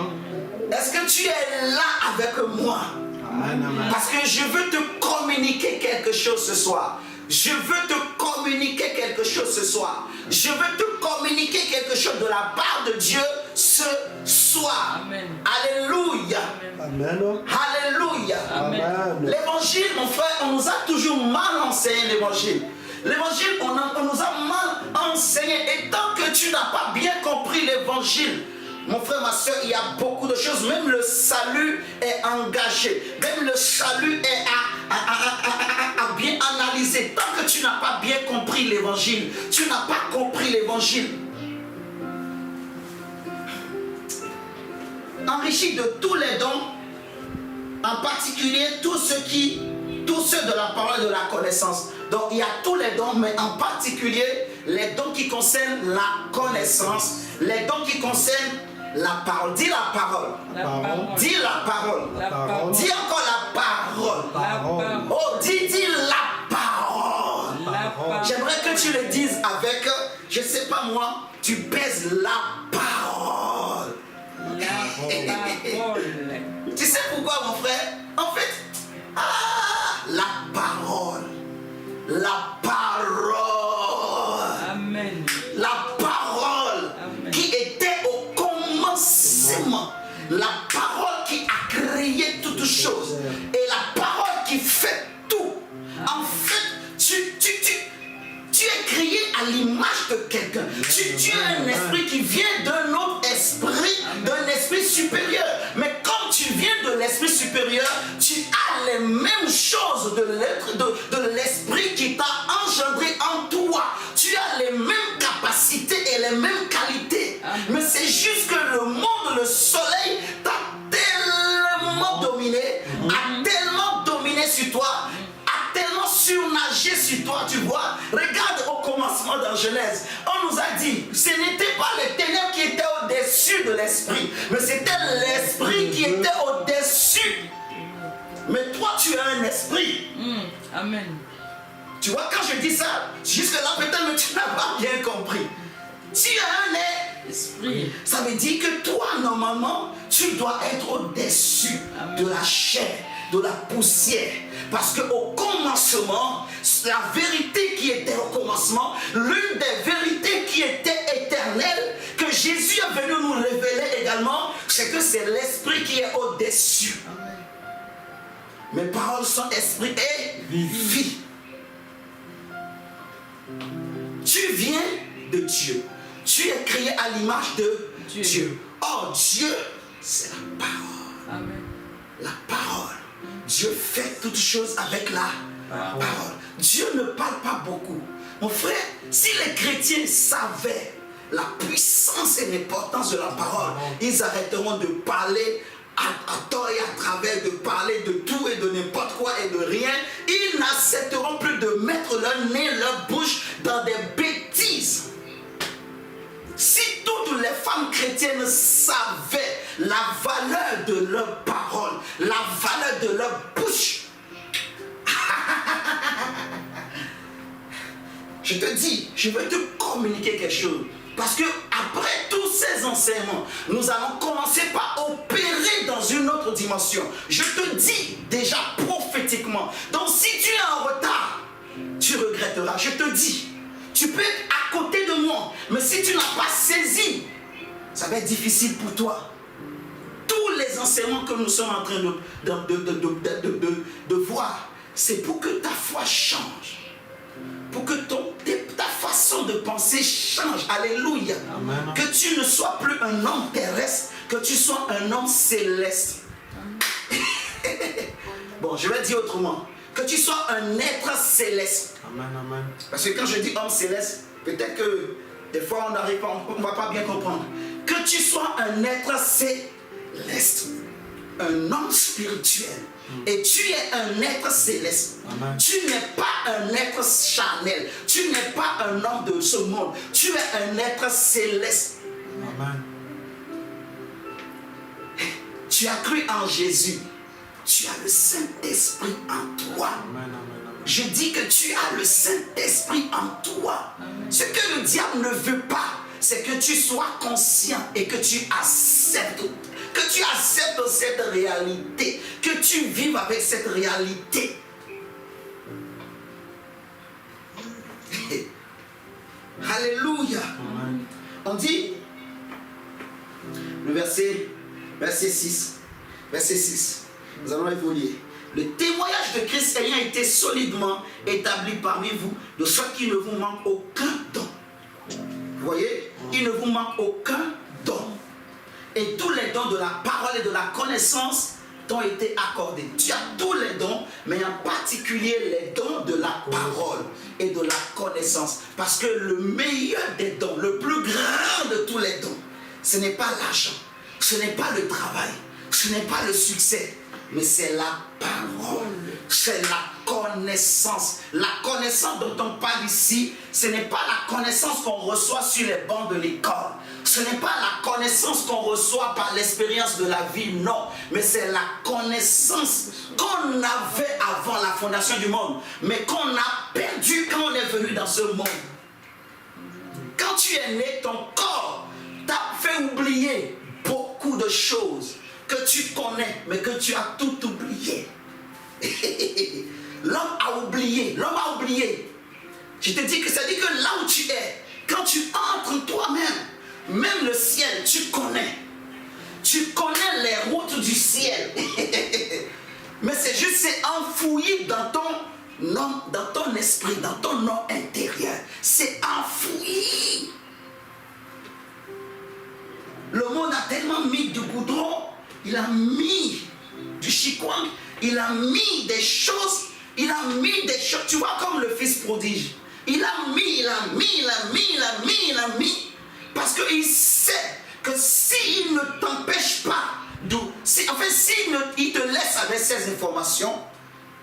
Est-ce que tu es là avec moi? Amen. Parce que je veux te communiquer quelque chose ce soir. Je veux te communiquer quelque chose ce soir. Je veux te communiquer quelque chose de la part de Dieu ce soir. Amen. Alléluia. Amen. Alléluia. Amen. L'évangile, mon frère, on nous a toujours mal enseigné l'évangile. L'évangile, on nous a mal enseigné. Et tant que tu n'as pas bien compris l'évangile, mon frère, ma soeur, il y a beaucoup de choses. Même le salut est engagé. Même le salut est à bien analyser. Tant que tu n'as pas bien compris l'évangile, tu n'as pas compris l'évangile. Enrichi de tous les dons, en particulier tous ceux de la parole et de la connaissance. Donc il y a tous les dons, mais en particulier les dons qui concernent la connaissance, les dons qui concernent la parole. Dis la parole. La parole. Dis la parole. La parole. Dis encore la parole. La parole. Oh, dis la parole. La parole. J'aimerais que tu le dises avec, je ne sais pas moi, tu pèses la parole. La parole. Tu sais pourquoi, mon frère? En fait, la parole. La parole. Amen. La parole. Amen. Qui était au commencement. La parole qui a créé toutes choses. Et la parole qui fait tout. En fait, tu es créé à l'image de quelqu'un. Tu as un esprit qui vient d'un autre esprit, d'un esprit supérieur. Mais comme tu viens de l'esprit supérieur, tu as les mêmes choses de l'esprit qui t'a engendré en toi. Tu as les mêmes capacités et les mêmes qualités. Mais c'est juste que le monde, le soleil, t'a tellement dominé, a tellement dominé sur toi, a tellement surnagé sur toi, tu vois. Regarde au commencement dans Genèse, on nous a dit, ce n'était pas les ténèbres qui étaient au-dessus de l'esprit, mais c'était l'esprit qui était au-dessus. Mais toi, tu as un esprit. Amen. Tu vois, quand je dis ça, jusque-là, peut-être que tu n'as pas bien compris. Tu as un Esprit. ça veut dire que toi, normalement, tu dois être au-dessus de la chair, de la poussière. Parce qu'au commencement, la vérité qui était au commencement, l'une des vérités qui était éternelle, que Jésus est venu nous révéler également, c'est que c'est l'esprit qui est au-dessus. Mes paroles sont esprit et vie. Tu viens de Dieu. Tu es créé à l'image de Dieu. Or, Dieu, c'est la parole. Amen. La parole. Dieu fait toutes choses avec la parole. Dieu ne parle pas beaucoup. Mon frère, si les chrétiens savaient la puissance et l'importance de la parole, ils arrêteront de parler à tort et à travers, de parler de tout et de n'importe quoi et de rien. Ils n'accepteront plus de mettre leur nez, leur bouche dans des bêtises. Si toutes les femmes chrétiennes savaient la valeur de leur parole, la valeur de leur bouche, je te dis, je veux te communiquer quelque chose. Parce que après tout ces enseignements, nous allons commencer par opérer dans une autre dimension. Je te dis déjà prophétiquement. Donc si tu es en retard, tu regretteras. Je te dis, tu peux être à côté de moi, mais si tu n'as pas saisi, ça va être difficile pour toi. Tous les enseignements que nous sommes en train de voir, c'est pour que ta foi change. Pour que ta façon de penser change. Alléluia. Amen. Que tu ne sois plus un homme terrestre, que tu sois un homme céleste. Bon, je vais dire autrement. Que tu sois un être céleste. Amen, amen. Parce que quand je dis homme céleste, peut-être que des fois on n'arrive pas, on ne va pas bien comprendre. Que tu sois un être céleste, un homme spirituel. Et tu es un être céleste. Amen. Tu n'es pas un être charnel. Tu n'es pas un homme de ce monde. Tu es un être céleste. Amen. Tu as cru en Jésus. Tu as le Saint-Esprit en toi. Amen, amen, amen. Je dis que tu as le Saint-Esprit en toi. Ce que le diable ne veut pas, c'est que tu sois conscient et que tu acceptes cette réalité, que tu vives avec cette réalité. Alléluia. Amen. On dit, le verset 6, nous allons évoluer. Le témoignage de Christ ayant été solidement établi parmi vous, de sorte qu'il ne vous manque aucun don. Vous voyez, il ne vous manque aucun don. Et tous les dons de la parole et de la connaissance t'ont été accordés. Tu as tous les dons, mais en particulier les dons de la parole et de la connaissance. Parce que le meilleur des dons, le plus grand de tous les dons, ce n'est pas l'argent, ce n'est pas le travail, ce n'est pas le succès, mais c'est la parole, c'est la connaissance. La connaissance dont on parle ici, ce n'est pas la connaissance qu'on reçoit sur les bancs de l'école. Ce n'est pas la connaissance qu'on reçoit par l'expérience de la vie, non. Mais c'est la connaissance qu'on avait avant la fondation du monde, mais qu'on a perdu quand on est venu dans ce monde. Quand tu es né, ton corps t'a fait oublier beaucoup de choses que tu connais, mais que tu as tout oublié. L'homme a oublié, l'homme a oublié. Je te dis que ça dit que là où tu es, quand tu entres toi-même, même le ciel, tu connais. Tu connais les routes du ciel. Mais c'est juste, c'est enfoui dans ton esprit, dans ton homme intérieur. C'est enfoui. Le monde a tellement mis du goudron, il a mis du chikwang, il a mis des choses, tu vois, comme le fils prodige. Il a mis, parce qu'il sait que s'il ne t'empêche pas, s'il te laisse avec ces informations,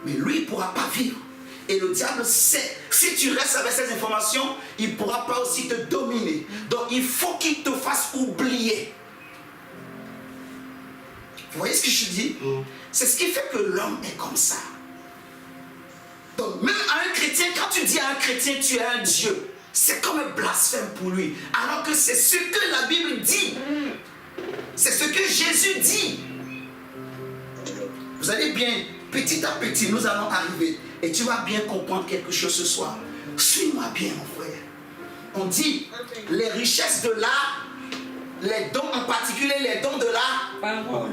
mais lui, il ne pourra pas vivre. Et le diable sait, si tu restes avec ces informations, il ne pourra pas aussi te dominer. Donc il faut qu'il te fasse oublier. Vous voyez ce que je dis? C'est ce qui fait que l'homme est comme ça. Donc même à un chrétien, quand tu dis à un chrétien tu es un Dieu, c'est comme un blasphème pour lui. Alors que c'est ce que la Bible dit. C'est ce que Jésus dit. Vous allez bien, petit à petit, nous allons arriver. Et tu vas bien comprendre quelque chose ce soir. Suis-moi bien, mon frère. On dit les richesses de l'art, les dons en particulier, les dons de la parole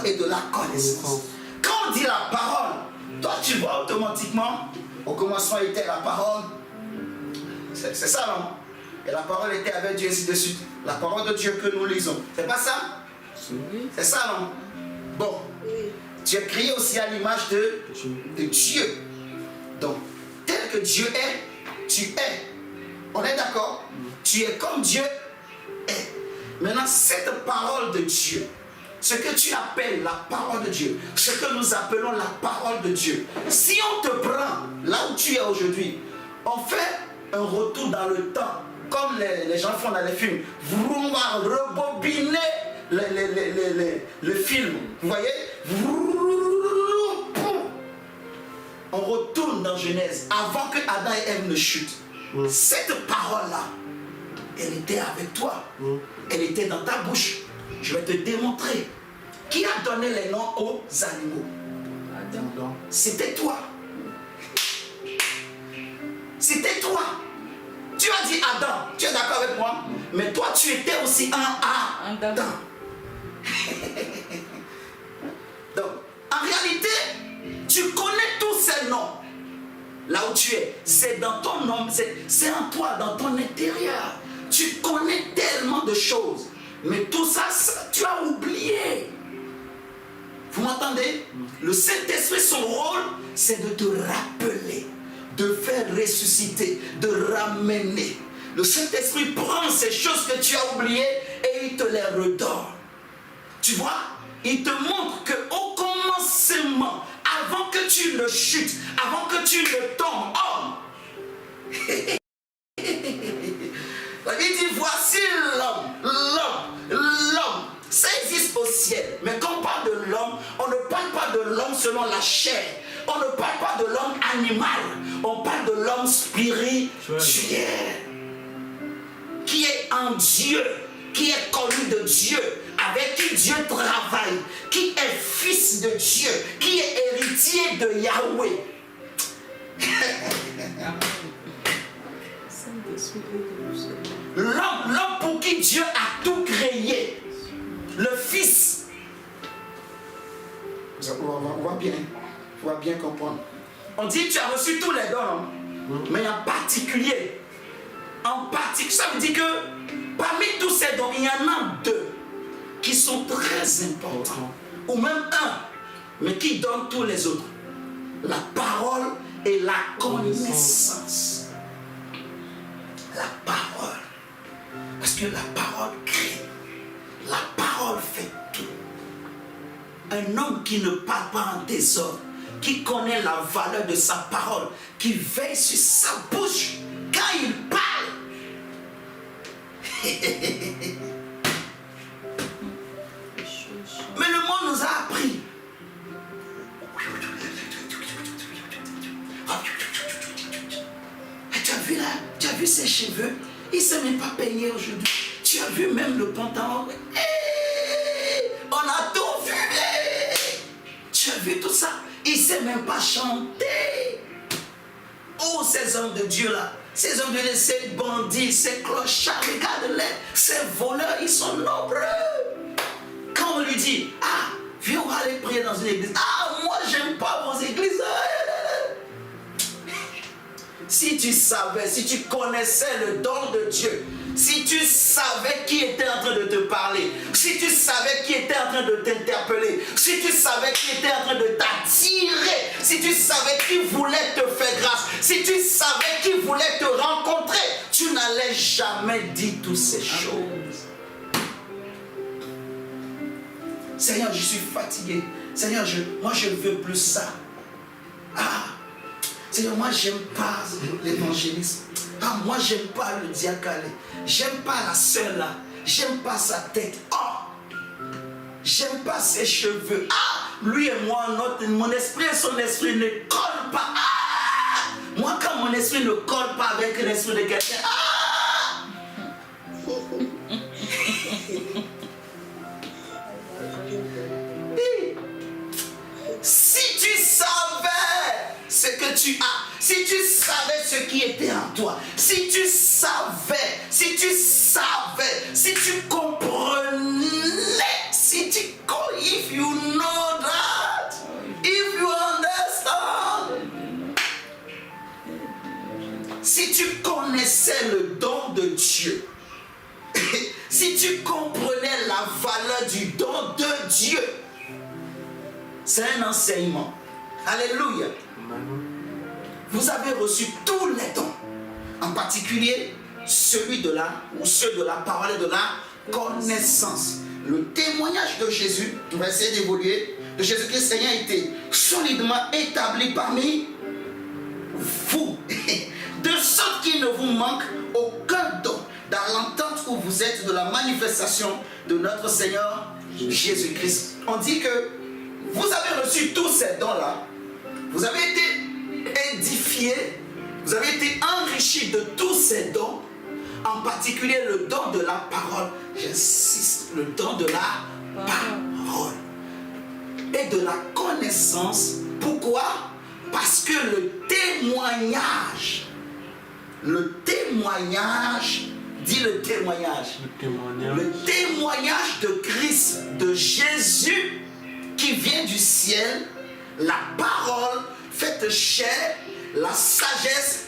et de la connaissance. Quand on dit la parole, toi tu vois automatiquement, au commencement était la parole. C'est ça, non? Et la parole était avec Dieu, ainsi de suite. La parole de Dieu que nous lisons. C'est pas ça? C'est ça, non? Bon. Tu es créé aussi à l'image de Dieu. Donc, tel que Dieu est, tu es. On est d'accord? Tu es comme Dieu est. Maintenant, cette parole de Dieu, ce que tu appelles la parole de Dieu, ce que nous appelons la parole de Dieu, si on te prend là où tu es aujourd'hui, on fait un retour dans le temps, comme les gens font dans les films. On va rebobiner le film. Vous voyez? On retourne dans Genèse, avant que Adam et Ève ne chutent. Cette parole-là, elle était avec toi. Elle était dans ta bouche. Je vais te démontrer. Qui a donné les noms aux animaux? Adam. C'était toi. C'était toi. Tu as dit Adam. Tu es d'accord avec moi? Mais toi, tu étais aussi un Adam. Donc, en réalité, tu connais tous ces noms. Là où tu es, c'est dans ton nom, c'est en toi, dans ton intérieur. Tu connais tellement de choses. Mais tout ça, tu as oublié. Vous m'entendez? Le Saint-Esprit, son rôle, c'est de te rappeler, de faire ressusciter, de ramener. Le Saint-Esprit prend ces choses que tu as oubliées et il te les redonne. Tu vois? Il te montre qu'au commencement, avant que tu ne chutes, avant que tu ne tombes, il dit, voici l'homme. Ça existe au ciel. Mais quand on parle de l'homme, on ne parle pas de l'homme selon la chair. On ne parle pas de l'homme animal. On parle de l'homme spirituel. Qui est en Dieu, qui est connu de Dieu, avec qui Dieu travaille, qui est fils de Dieu, qui est héritier de Yahweh. L'homme pour qui Dieu a tout créé, le Fils. On va bien comprendre. On dit que tu as reçu tous les dons, mais en particulier, ça veut dire que parmi tous ces dons, il y en a deux qui sont très importants, ou même un, mais qui donnent tous les autres. La parole et la connaissance. La parole. Parce que la parole crée. La parole fait tout. Un homme qui ne parle pas en désordre, qui connaît la valeur de sa parole, qui veille sur sa bouche quand il parle. Mais le monde nous a appris. Tu as vu là, tu as vu ses cheveux, il ne s'est même pas peigné aujourd'hui. Tu as vu même le pantalon. On a tout vu. Tu as vu tout ça, il ne sait même pas chanter. Oh, ces hommes de Dieu là, ces hommes de Dieu, ces bandits, ces clochards, regarde-les, ces voleurs, ils sont nombreux. Quand on lui dit, ah, viens, on va aller prier dans une église. Ah, moi, j'aime pas vos églises. Si tu savais, si tu connaissais le don de Dieu, si tu savais qui était en train de te parler, si tu savais qui était en train de t'interpeller, si tu savais qui était en train de t'attirer, si tu savais qui voulait te faire grâce, si tu savais qui voulait te rencontrer, tu n'allais jamais dire toutes ces choses. Seigneur, je suis fatigué. Seigneur, moi je ne veux plus ça. Ah, Seigneur, moi j'aime pas l'évangélisme. Ah, moi j'aime pas le diaconé. J'aime pas la sœur là. J'aime pas sa tête. Oh, j'aime pas ses cheveux. Ah, lui et moi, mon esprit et son esprit ne collent pas. Ah, moi quand mon esprit ne colle pas avec l'esprit de quelqu'un. Ah, si tu savais ce que tu as, si tu savais ce qui était en toi, si tu savais, si tu comprenais, if you know that, if you understand, si tu connaissais le don de Dieu, si tu comprenais la valeur du don de Dieu, c'est un enseignement. Alléluia. Vous avez reçu tous les dons, en particulier celui de ceux de la parole et de la connaissance. Le témoignage de Jésus, on va essayer d'évoluer, de Jésus-Christ ayant été solidement établi parmi vous, de sorte qu'il ne vous manque aucun don dans l'entente où vous êtes de la manifestation de notre Seigneur Jésus-Christ. On dit que vous avez reçu tous ces dons-là, vous avez été édifiés, vous avez été enrichis de tous ces dons en particulier le don de la parole. J'insiste, le don de la parole et de la connaissance. Pourquoi? Parce que le témoignage, dis le témoignage, le témoignage de Christ, de Jésus qui vient du ciel, la parole faite chair, la sagesse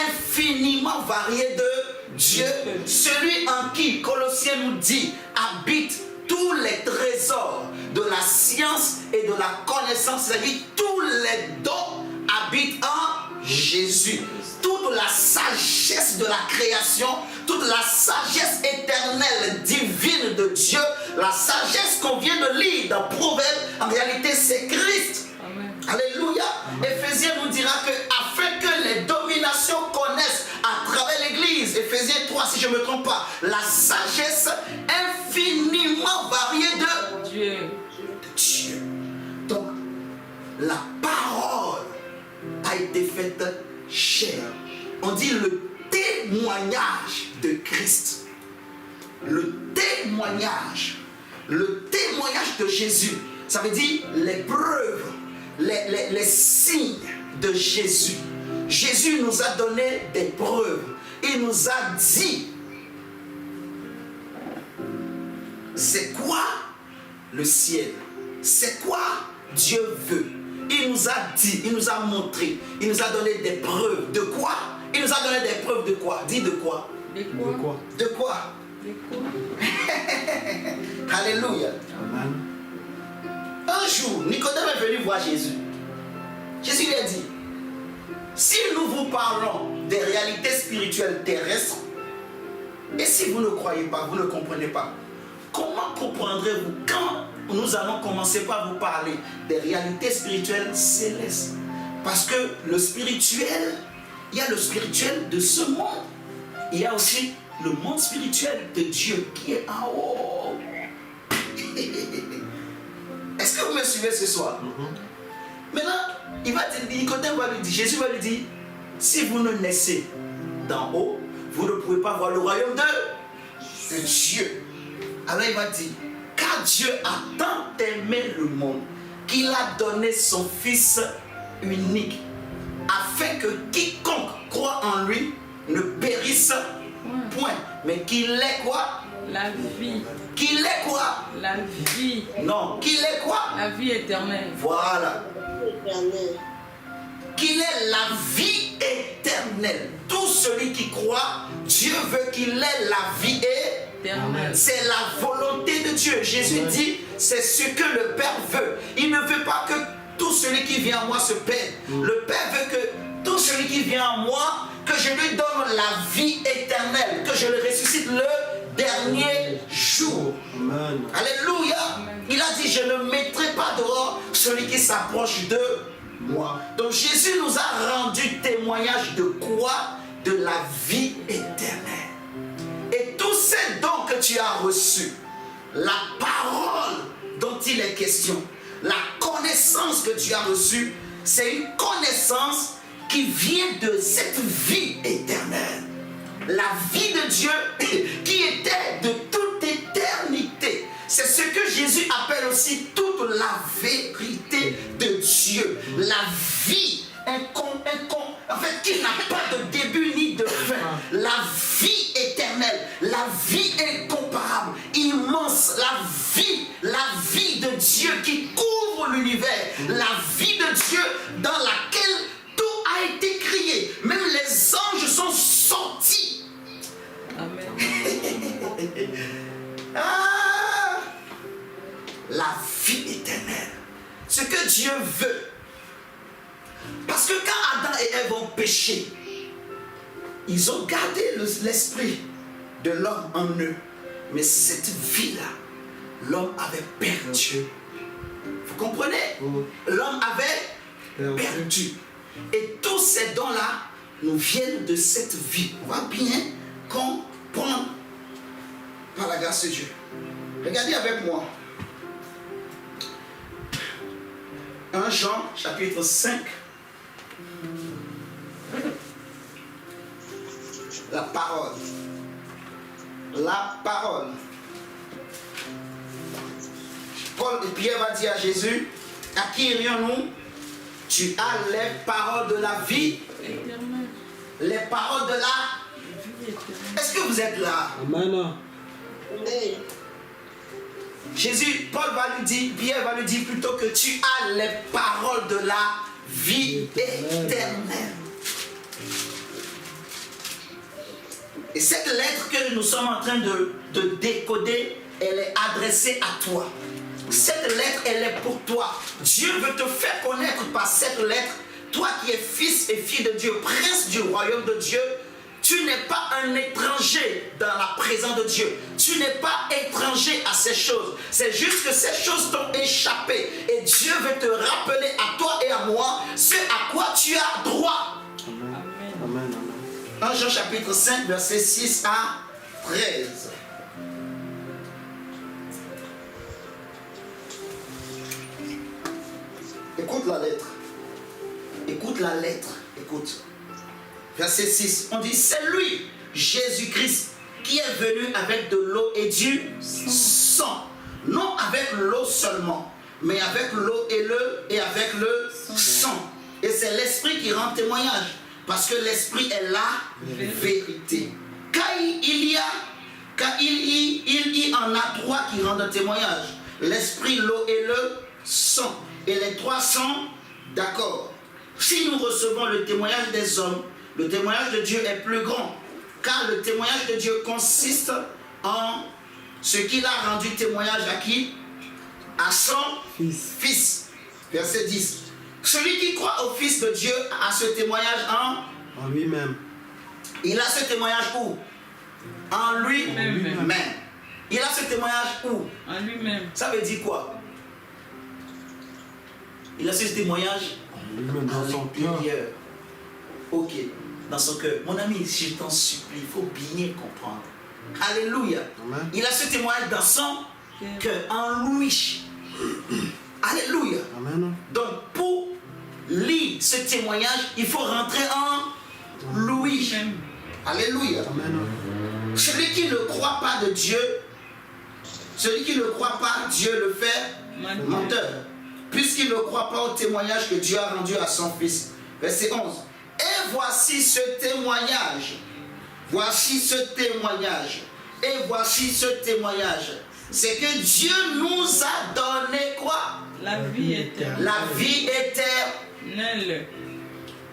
infiniment variée de Dieu, celui en qui, Colossiens nous dit, habite tous les trésors de la science et de la connaissance, c'est-à-dire tous les dons habitent en Jésus. Toute la sagesse de la création, toute la sagesse éternelle, divine de Dieu, la sagesse qu'on vient de lire dans Proverbes, en réalité c'est Christ. Amen. Alléluia. Éphésiens nous dira que afin que les dominations connaissent à travers l'église, Éphésiens 3 si je ne me trompe pas, la sagesse infiniment variée de Dieu. Dieu. Donc, la parole a été faite chair. On dit le témoignage de Christ. Le témoignage de Jésus. Ça veut dire les preuves, les signes de Jésus. Jésus nous a donné des preuves. Il nous a dit c'est quoi le ciel, c'est quoi Dieu veut. Il nous a dit, il nous a montré, il nous a donné des preuves. De quoi? Il nous a donné des preuves de quoi? Dis de quoi? De quoi? De quoi? De quoi? Alléluia. Amen. Un jour, Nicodème est venu voir Jésus. Jésus lui a dit, si nous vous parlons des réalités spirituelles terrestres, et si vous ne croyez pas, vous ne comprenez pas, comment comprendrez-vous quand nous allons commencer par vous parler des réalités spirituelles célestes? Parce que le spirituel, il y a le spirituel de ce monde. Il y a aussi le monde spirituel de Dieu qui est en haut. Est-ce que vous me suivez ce soir? Maintenant, il va dire, Nicodème va lui dire, Jésus va lui dire, si vous ne naissez d'en haut, vous ne pouvez pas voir le royaume de Dieu. Alors il va dire, car Dieu a tant aimé le monde qu'il a donné son Fils unique, afin que quiconque croit en lui ne périsse point, mais qu'il ait quoi? La vie. Qu'il ait quoi? La vie. Non, qu'il ait quoi? La vie éternelle. Voilà. Qu'il ait la vie éternelle. Tout celui qui croit, Dieu veut qu'il ait la vie éternelle. C'est la volonté de Dieu. Jésus dit, c'est ce que le Père veut. Il ne veut pas que tout celui qui vient à moi se perde. Le Père veut que tout celui qui vient à moi, que je lui donne la vie éternelle, que je le ressuscite le dernier jour. Amen. Alléluia. Il a dit, je ne mettrai pas dehors celui qui s'approche de moi. Donc Jésus nous a rendu témoignage de quoi? De la vie éternelle. Et tous ces dons que tu as reçus, la parole dont il est question, la connaissance que tu as reçue, c'est une connaissance qui vient de cette vie éternelle. La vie de Dieu qui était de toute éternité. C'est ce que Jésus appelle aussi toute la vérité de Dieu. La vie en fait, qui n'a pas de début ni de fin. La vie éternelle, la vie incomparable, immense, la vie de Dieu qui couvre l'univers, la vie de Dieu dans laquelle tout a été créé. Même les anges sont sortis. Amen. Ah, la vie éternelle. Ce que Dieu veut. Parce que quand Adam et Ève ont péché, ils ont gardé l'esprit de l'homme en eux. Mais cette vie-là, l'homme avait perdu. Vous comprenez? L'homme avait perdu. Et tous ces dons-là nous viennent de cette vie. On va bien comprendre par la grâce de Dieu. Regardez avec moi. 1 Jean chapitre 5. La parole. la parole. Pierre va dire à Jésus, à qui irions-nous? Tu as les paroles de la vie, Éternel. les paroles de la... Vie éternelle. Est-ce que vous êtes là? Amen. Jésus, Pierre va lui dire plutôt que tu as les paroles de la vie éternelle. Et cette lettre que nous sommes en train de décoder, elle est adressée à toi. Cette lettre, elle est pour toi. Dieu veut te faire connaître par cette lettre, toi qui es fils et fille de Dieu, prince du royaume de Dieu. Tu n'es pas un étranger dans la présence de Dieu. Tu n'es pas étranger à ces choses. C'est juste que ces choses t'ont échappé. Et Dieu veut te rappeler à toi et à moi ce à quoi tu as droit. Amen. Amen. Amen. 1 Jean chapitre 5, versets 6 à 13. Écoute la lettre. Écoute la lettre. Écoute. Verset 6. On dit, c'est lui, Jésus-Christ, qui est venu avec de l'eau et du sang. Non avec l'eau seulement, mais avec l'eau et avec le sang. Et c'est l'esprit qui rend témoignage. Parce que l'esprit est la vérité. Car il y en a trois qui rendent témoignage. L'esprit, l'eau et le sang. Et les trois sont d'accord. Si nous recevons le témoignage des hommes, le témoignage de Dieu est plus grand. Car le témoignage de Dieu consiste en ce qu'il a rendu témoignage à qui? À son Fils. Verset 10. Celui qui croit au Fils de Dieu a ce témoignage en lui-même. Il a ce témoignage où? En lui-même. Il a ce témoignage où? En lui-même. Ça veut dire quoi? Il a ce témoignage Lui-même dans son cœur. l'intérieur. Ok, dans son cœur. Mon ami, je t'en supplie, il faut bien comprendre. Alléluia. Amen. Il a ce témoignage dans son cœur, en lui. Alléluia. Amen. Donc, pour lire ce témoignage, il faut rentrer en lui. Même. Alléluia. Amen. Celui qui ne croit pas de Dieu, celui qui ne croit pas, Dieu le fait menteur. Puisqu'il ne croit pas au témoignage que Dieu a rendu à son Fils. Verset 11. Et voici ce témoignage. Voici ce témoignage. Et voici ce témoignage. C'est que Dieu nous a donné quoi? La vie éternelle. La vie éternelle.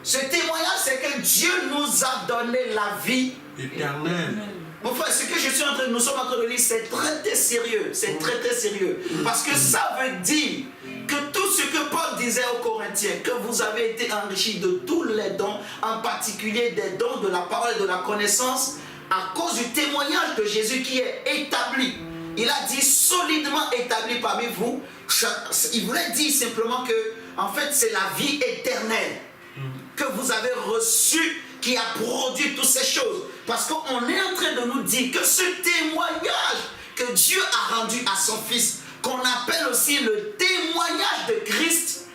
Ce témoignage, c'est que Dieu nous a donné la vie. Éternel. Mon frère, ce que nous sommes en train de lire, c'est très sérieux. C'est très sérieux. Parce que ça veut dire que tout ce que Paul disait aux Corinthiens, que vous avez été enrichis de tous les dons, en particulier des dons de la parole et de la connaissance, à cause du témoignage de Jésus qui est établi. Il a dit solidement établi parmi vous. Il voulait dire simplement que, en fait, c'est la vie éternelle que vous avez reçue qui a produit toutes ces choses. Parce qu'on est en train de nous dire que ce témoignage que Dieu a rendu à son Fils, qu'on appelle aussi le témoignage de Christ.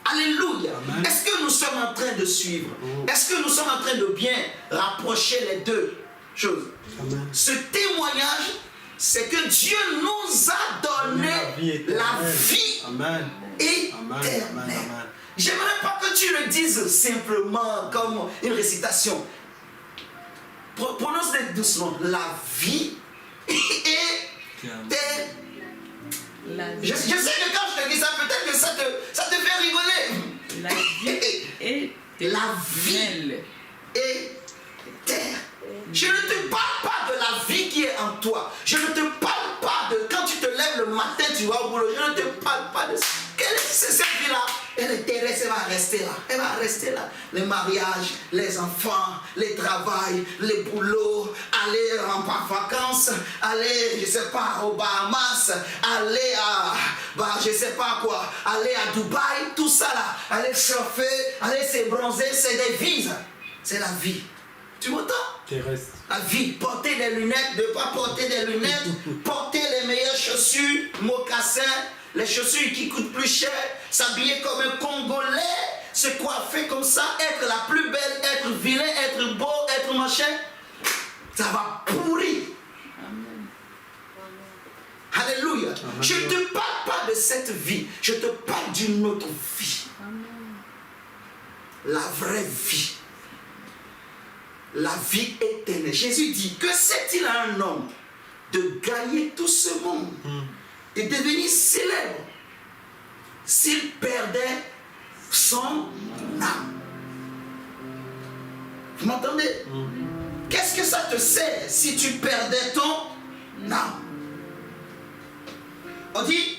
Alléluia. Amen. Est-ce que nous sommes en train de suivre? Est-ce que nous sommes en train de bien rapprocher les deux choses? Amen. Ce témoignage, c'est que Dieu nous a donné la vie Amen. éternelle. Amen. Amen. J'aimerais pas que tu le dises simplement comme une récitation. Prononce-le doucement. La vie éternelle. Je sais que quand je te dis ça, peut-être que ça te fait rigoler. La vie éternelle. La vie éternelle. Je ne te parle pas de la vie qui est en toi. Je ne te parle pas de quand tu te lèves le matin, tu vas au boulot. Je ne te parle pas de ça. Quelle est cette vie-là? Elle est terrestre, elle va rester là. Elle va rester là. Les mariages, les enfants, les travails, les boulots, aller en vacances, aller, je sais pas, aux Bahamas, aller à, je sais pas quoi, aller à Dubaï, tout ça là. Aller chauffer, aller se bronzer, c'est des vies. C'est la vie. Tu m'entends? Terrestre. La vie, porter des lunettes, ne pas porter des lunettes, porter les meilleures chaussures, mocassins, les chaussures qui coûtent plus cher, s'habiller comme un Congolais, se coiffer comme ça, être la plus belle, être vilain, être beau, être machin, ça va pourrir Alléluia. Je ne te parle pas de cette vie, je te parle d'une autre vie. La vraie vie. La vie éternelle. Jésus dit, que sait-il à un homme de gagner tout ce monde et devenir célèbre s'il perdait son âme? Vous m'entendez? Qu'est-ce que ça te sert si tu perdais ton âme? On dit,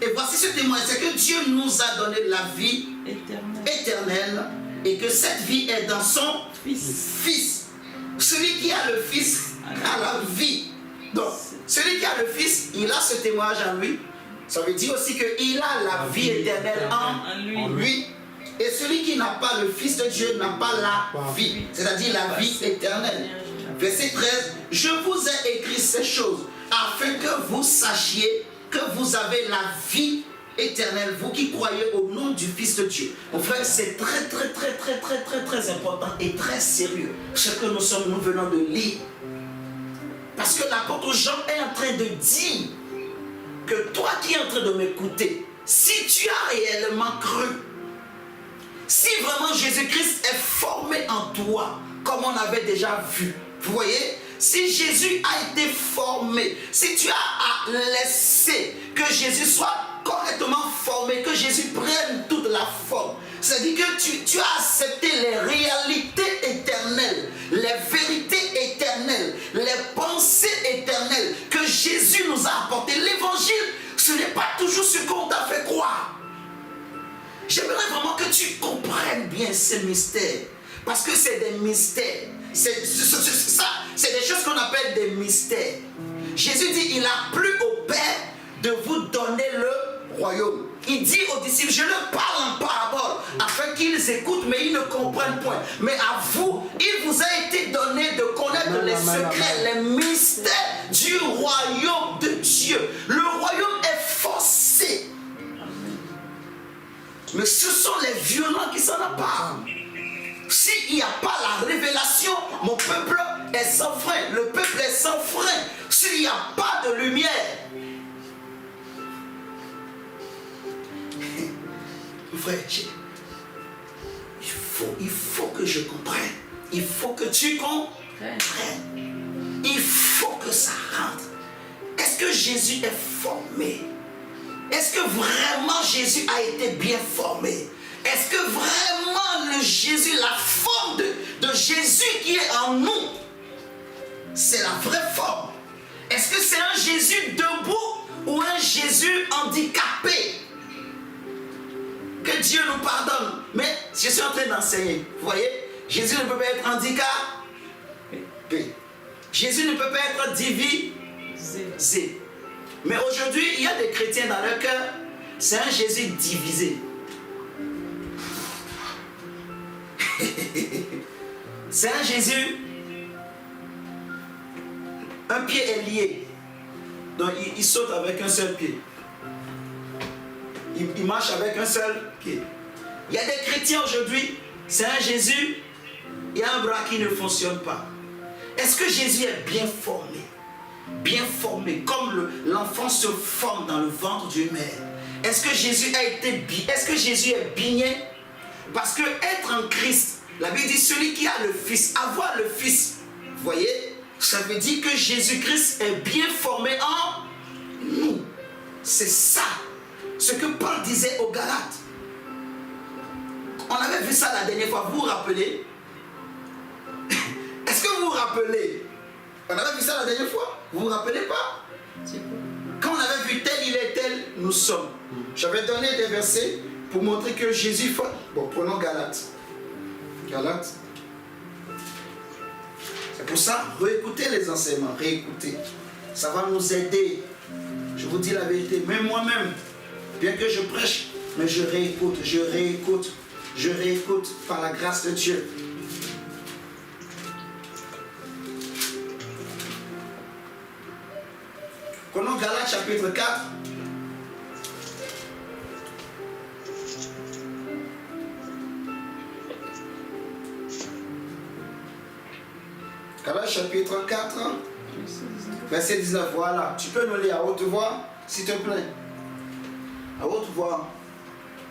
et voici ce témoignage, c'est que Dieu nous a donné la vie éternelle et que cette vie est dans son Fils. Celui qui a le Fils a la vie. Donc, celui qui a le Fils, il a ce témoignage en lui. Ça veut dire aussi qu'il a la vie éternelle en lui. Et celui qui n'a pas le Fils de Dieu n'a pas la vie, c'est-à-dire la vie éternelle. Verset 13, je vous ai écrit ces choses afin que vous sachiez que vous avez la vie éternelle, vous qui croyez au nom du Fils de Dieu. Mon frère, c'est très important et très sérieux ce que nous venons de lire. Parce que l'apôtre Jean est en train de dire que toi qui es en train de m'écouter, si tu as réellement cru, si vraiment Jésus-Christ est formé en toi, comme on avait déjà vu, vous voyez, si Jésus a été formé, si tu as laissé que Jésus soit correctement formé, que Jésus prenne toute la forme, c'est-à-dire que tu as accepté les réalités éternelles, les vérités éternelles, les pensées éternelles que Jésus nous a apportées. L'évangile, ce n'est pas toujours ce qu'on t'a fait croire. J'aimerais vraiment que tu comprennes bien ces mystères, parce que c'est des mystères. C'est des choses qu'on appelle des mystères. Jésus dit, il a plu au Père de vous donner le royaume. Il dit aux disciples, je leur parle en parabole, afin qu'ils écoutent, mais ils ne comprennent point. Mais à vous, il vous a été donné de connaître les secrets, les mystères du royaume de Dieu. Le royaume est forcé. Mais ce sont les violents qui s'en emparent. S'il n'y a pas la révélation, mon peuple est sans frein. Le peuple est sans frein. S'il n'y a pas de lumière. Frère, il faut que je comprenne. Il faut que tu comprennes. Il faut que ça rentre. Est-ce que Jésus est formé? Est-ce que vraiment Jésus a été bien formé? Est-ce que vraiment le Jésus, la forme de Jésus qui est en nous, c'est la vraie forme? Est-ce que c'est un Jésus debout ou un Jésus handicapé? Que Dieu nous pardonne. Mais je suis en train d'enseigner. Vous voyez, Jésus ne peut pas être handicapé. Jésus ne peut pas être divisé. Mais aujourd'hui, il y a des chrétiens dans leur cœur, c'est un Jésus divisé. C'est un Jésus, un pied est lié, donc il saute avec un seul pied. Il marche avec un seul pied. Il y a des chrétiens aujourd'hui, c'est un Jésus, il y a un bras qui ne fonctionne pas. Est-ce que Jésus est bien formé? Bien formé, comme l'enfant se forme dans le ventre d'une mère. Est-ce que Jésus a été bien? Est-ce que Jésus est bien? Parce que être en Christ, la Bible dit celui qui a le Fils, avoir le Fils, vous voyez, ça veut dire que Jésus-Christ est bien formé en nous. C'est ça, ce que Paul disait aux Galates. On avait vu ça la dernière fois, vous vous rappelez? Est-ce que vous vous rappelez? On avait vu ça la dernière fois, vous vous rappelez pas? Quand on avait vu tel il est tel, nous sommes. J'avais donné des versets pour montrer que Jésus fait. Bon, prenons Galates. Galates. C'est pour ça, réécoutez les enseignements, réécoutez. Ça va nous aider. Je vous dis la vérité, même moi-même, bien que je prêche, mais je réécoute par la grâce de Dieu. Prenons Galates chapitre 4. Galates chapitre 4. Verset 19, voilà. Tu peux nous lire à haute voix, s'il te plaît. À haute voix.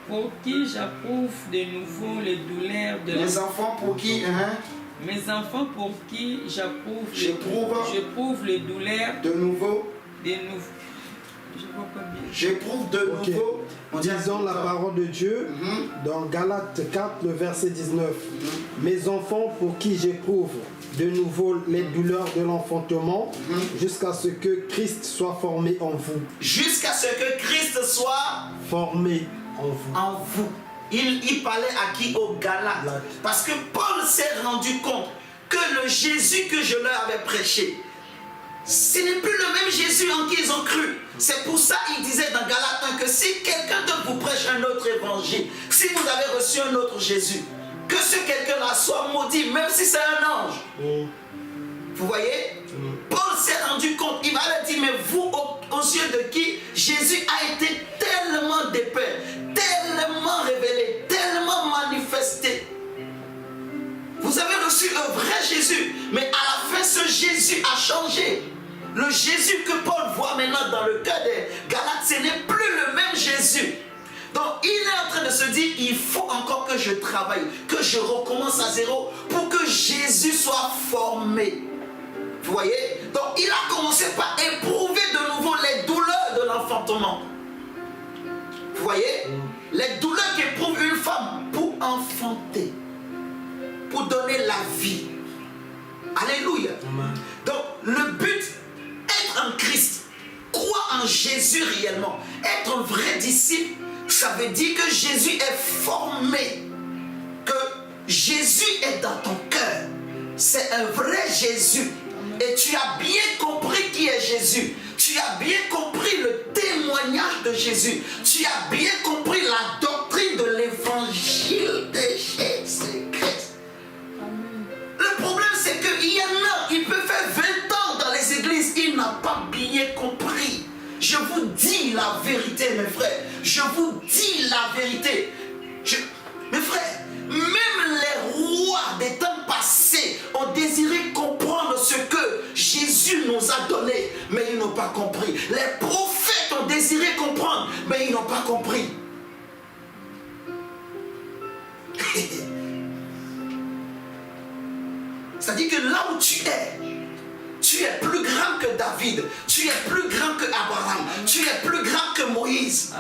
Pour qui j'approuve de nouveau les douleurs de Les enfants pour qui, Mes enfants pour qui j'éprouve les douleurs de nouveau. Je vois pas bien. J'éprouve de nouveau. Disons la parole de Dieu dans Galates 4, le verset 19. Mes enfants pour qui j'éprouve de nouveau les douleurs de l'enfantement jusqu'à ce que Christ soit formé en vous. Jusqu'à ce que Christ soit formé en vous. En vous. Il parlait à qui? Aux Galates. Parce que Paul s'est rendu compte que le Jésus que je leur avais prêché, ce n'est plus le même Jésus en qui ils ont cru. C'est pour ça qu'il disait dans Galates 1 que si quelqu'un d'autre vous prêche un autre évangile, si vous avez reçu un autre Jésus, que ce quelqu'un-là soit maudit, même si c'est un ange. Vous voyez? Paul s'est rendu compte, il va leur dire, mais vous, aux yeux de qui Jésus a été tellement dépeint, tellement révélé, tellement manifesté. Vous avez reçu un vrai Jésus, mais à la fin, ce Jésus a changé. Le Jésus que Paul voit maintenant dans le cœur des Galates, ce n'est plus le même Jésus. Donc il est en train de se dire, il faut encore que je travaille, que je recommence à zéro pour que Jésus soit formé. Vous voyez? Donc il a commencé par éprouver de nouveau les douleurs de l'enfantement. Vous voyez? Les douleurs qu'éprouve une femme pour enfanter, pour donner la vie. Alléluia. Amen. Donc le but, être en Christ, croire en Jésus réellement, être un vrai disciple, ça veut dire que Jésus est formé, que Jésus est dans ton cœur. C'est un vrai Jésus. Et tu as bien compris qui est Jésus. Tu as bien compris le témoignage de Jésus. Tu as bien compris la doctrine de l'évangile de Jésus-Christ. Le problème, c'est qu'il y en a, il peut faire 20 ans dans les églises, il n'a pas bien compris. Je vous dis la vérité, mes frères. Je vous dis la vérité. Mes frères, même les rois des temps passés ont désiré comprendre ce que Jésus nous a donné, mais ils n'ont pas compris. Les prophètes ont désiré comprendre, mais ils n'ont pas compris. C'est-à-dire que là où tu es plus grand que David, tu es plus grand que Abraham, tu es plus grand que Moïse.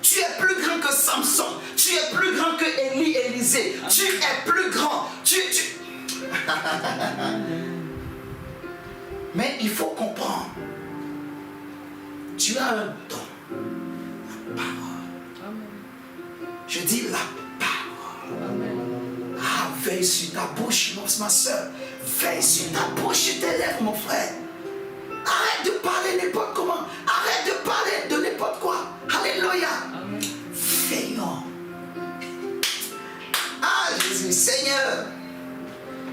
Tu es plus grand que Samson, tu es plus grand que Élisée, tu es plus grand. Mais il faut comprendre, tu as un don, la parole. Je dis la parole. Ah, veille sur ta bouche, ma soeur. Veille sur ta bouche, sur tes lèvres, mon frère. Arrête de parler n'importe comment. Arrête de parler de n'importe quoi. Alléluia. Veillons. Ah, Jésus, Seigneur.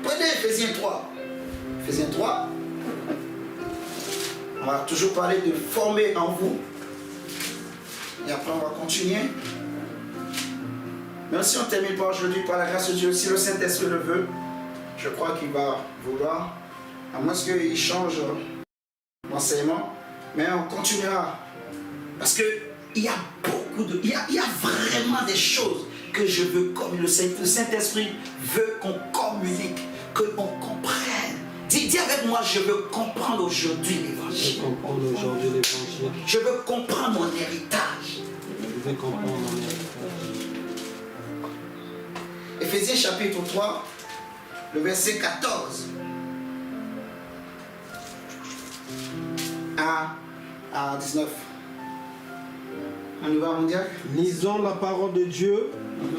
Prenez Ephésiens 3. Ephésiens 3. On va toujours parler de former en vous. Et après, on va continuer. Même si on ne termine pas aujourd'hui, par la grâce de Dieu, si le Saint-Esprit le veut, je crois qu'il va vouloir, à moins qu'il change l'enseignement, mais on continuera. Parce qu'il y a beaucoup de... Il y a vraiment des choses que je veux communiquer. Le Saint-Esprit veut qu'on communique, qu'on comprenne. Dis avec moi, je veux comprendre aujourd'hui l'évangile. Je veux comprendre mon héritage. Je veux comprendre mon héritage. Ephésiens chapitre 3, le verset 14 à 19. On y va, mon diacre? Lisons la parole de Dieu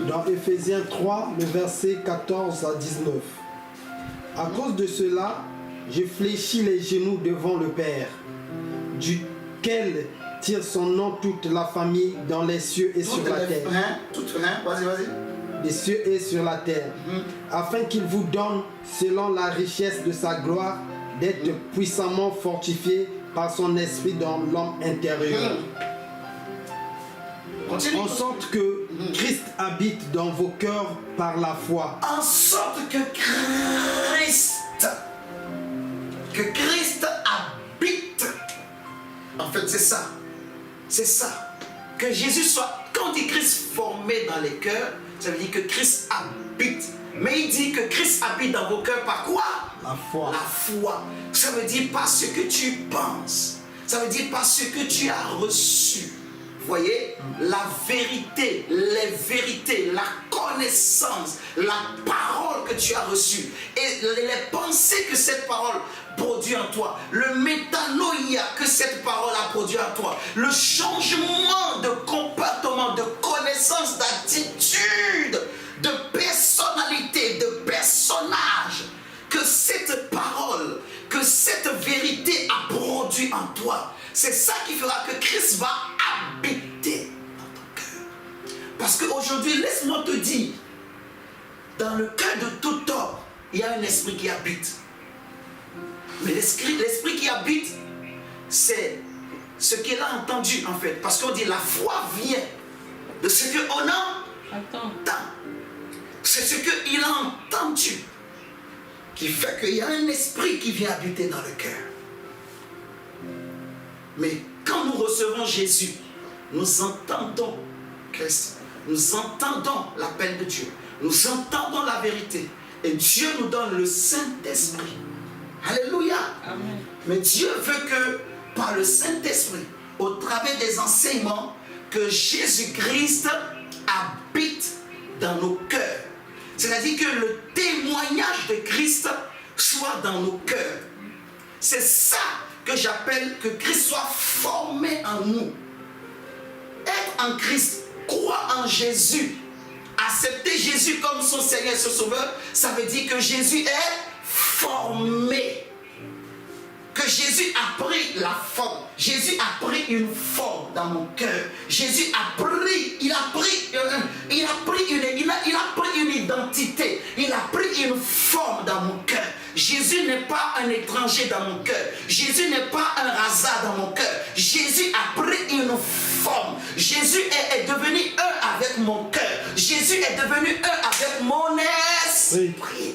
dans Ephésiens 3, le verset 14 à 19. À cause de cela, je fléchis les genoux devant le Père, duquel tire son nom toute la famille dans les cieux et sur la terre. Vas-y. Les cieux et sur la terre, afin qu'il vous donne, selon la richesse de sa gloire, d'être puissamment fortifié par son esprit dans l'homme intérieur. Continue. En sorte que Christ habite dans vos cœurs par la foi. En sorte que que Christ habite. En fait, c'est ça. C'est ça. Que Jésus soit, quand on dit Christ formé dans les cœurs, ça veut dire que Christ habite. Mais il dit que Christ habite dans vos cœurs par quoi? La foi. La foi. Ça veut dire par ce que tu penses. Ça veut dire par ce que tu as reçu. Vous voyez, la vérité, les vérités, la connaissance, la parole que tu as reçue et les pensées que cette parole produit en toi, le métanoïa que cette parole a produit en toi, le changement de comportement, de connaissance, d'attitude, de personnalité, de personnage, que cette parole, que cette vérité a produit en toi. C'est ça qui fera que Christ va habiter dans ton cœur. Parce qu'aujourd'hui, laisse-moi te dire, dans le cœur de tout homme, il y a un esprit qui habite. Mais l'esprit qui habite, c'est ce qu'il a entendu en fait. Parce qu'on dit la foi vient de ce qu'on entend. C'est ce qu'il a entendu qui fait qu'il y a un esprit qui vient habiter dans le cœur. Mais quand nous recevons Jésus, nous entendons Christ, nous entendons l'appel de Dieu, nous entendons la vérité. Et Dieu nous donne le Saint-Esprit. Alléluia. Amen. Mais Dieu veut que par le Saint-Esprit, au travers des enseignements, que Jésus-Christ habite dans nos cœurs. C'est-à-dire que le témoignage de Christ soit dans nos cœurs. C'est ça que j'appelle que Christ soit formé en nous. Être en Christ, croire en Jésus, accepter Jésus comme son Seigneur et son Sauveur, ça veut dire que Jésus est formé. Que Jésus a pris la forme. Jésus a pris une forme dans mon cœur. Jésus a pris, il a pris une identité. Il a pris une forme dans mon cœur. Jésus n'est pas un étranger dans mon cœur. Jésus n'est pas un hasard dans mon cœur. Jésus a pris une forme. Jésus est devenu un avec mon cœur. Jésus est devenu un avec mon esprit.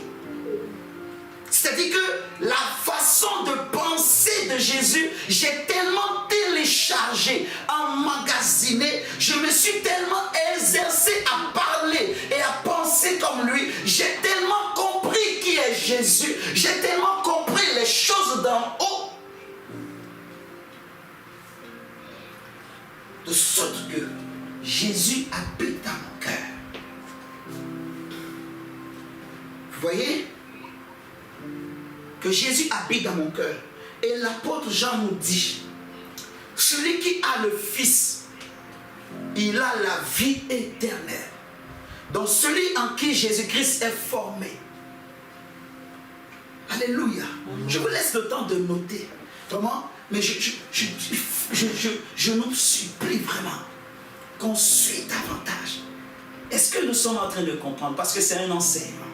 C'est-à-dire que la façon de penser de Jésus, j'ai tellement téléchargé, emmagasiné, je me suis tellement exercé à parler et à penser comme lui. J'ai tellement compris qui est Jésus. J'ai tellement compris les choses d'en haut. De sorte que Jésus habite dans mon cœur. Vous voyez? Que Jésus habite dans mon cœur. Et l'apôtre Jean nous dit, celui qui a le Fils, il a la vie éternelle. Donc celui en qui Jésus-Christ est formé. Alléluia. Je vous laisse le temps de noter. Comment? Mais je nous supplie vraiment qu'on suit davantage. Est-ce que nous sommes en train de comprendre? Parce que c'est un enseignement.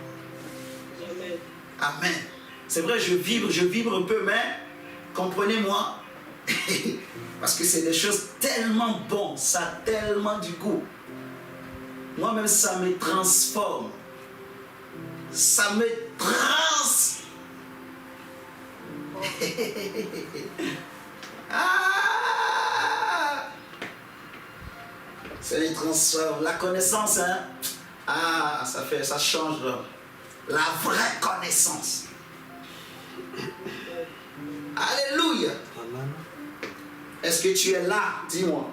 Amen. Amen. C'est vrai, je vibre un peu, mais comprenez-moi, parce que c'est des choses tellement bonnes, ça a tellement du goût. Moi-même, ça me transforme. Ça me ça les transforme. La connaissance, hein? Ça change la vraie connaissance. Alléluia. Amen. Est-ce que tu es là? Dis-moi.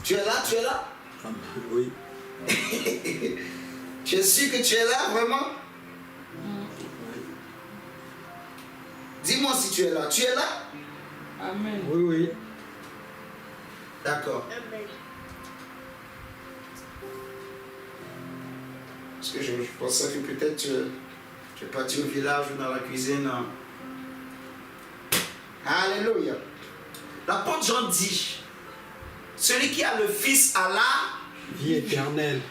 Tu es là? Tu es là? Amen. Oui. Tu es sûr que tu es là, vraiment? Dis-moi si tu es là. Tu es là? Amen. Oui, oui. D'accord. Parce que je pensais que peut-être tu es parti au village ou dans la cuisine. Alléluia. L'apôtre Jean dit, celui qui a le Fils a la vie éternelle.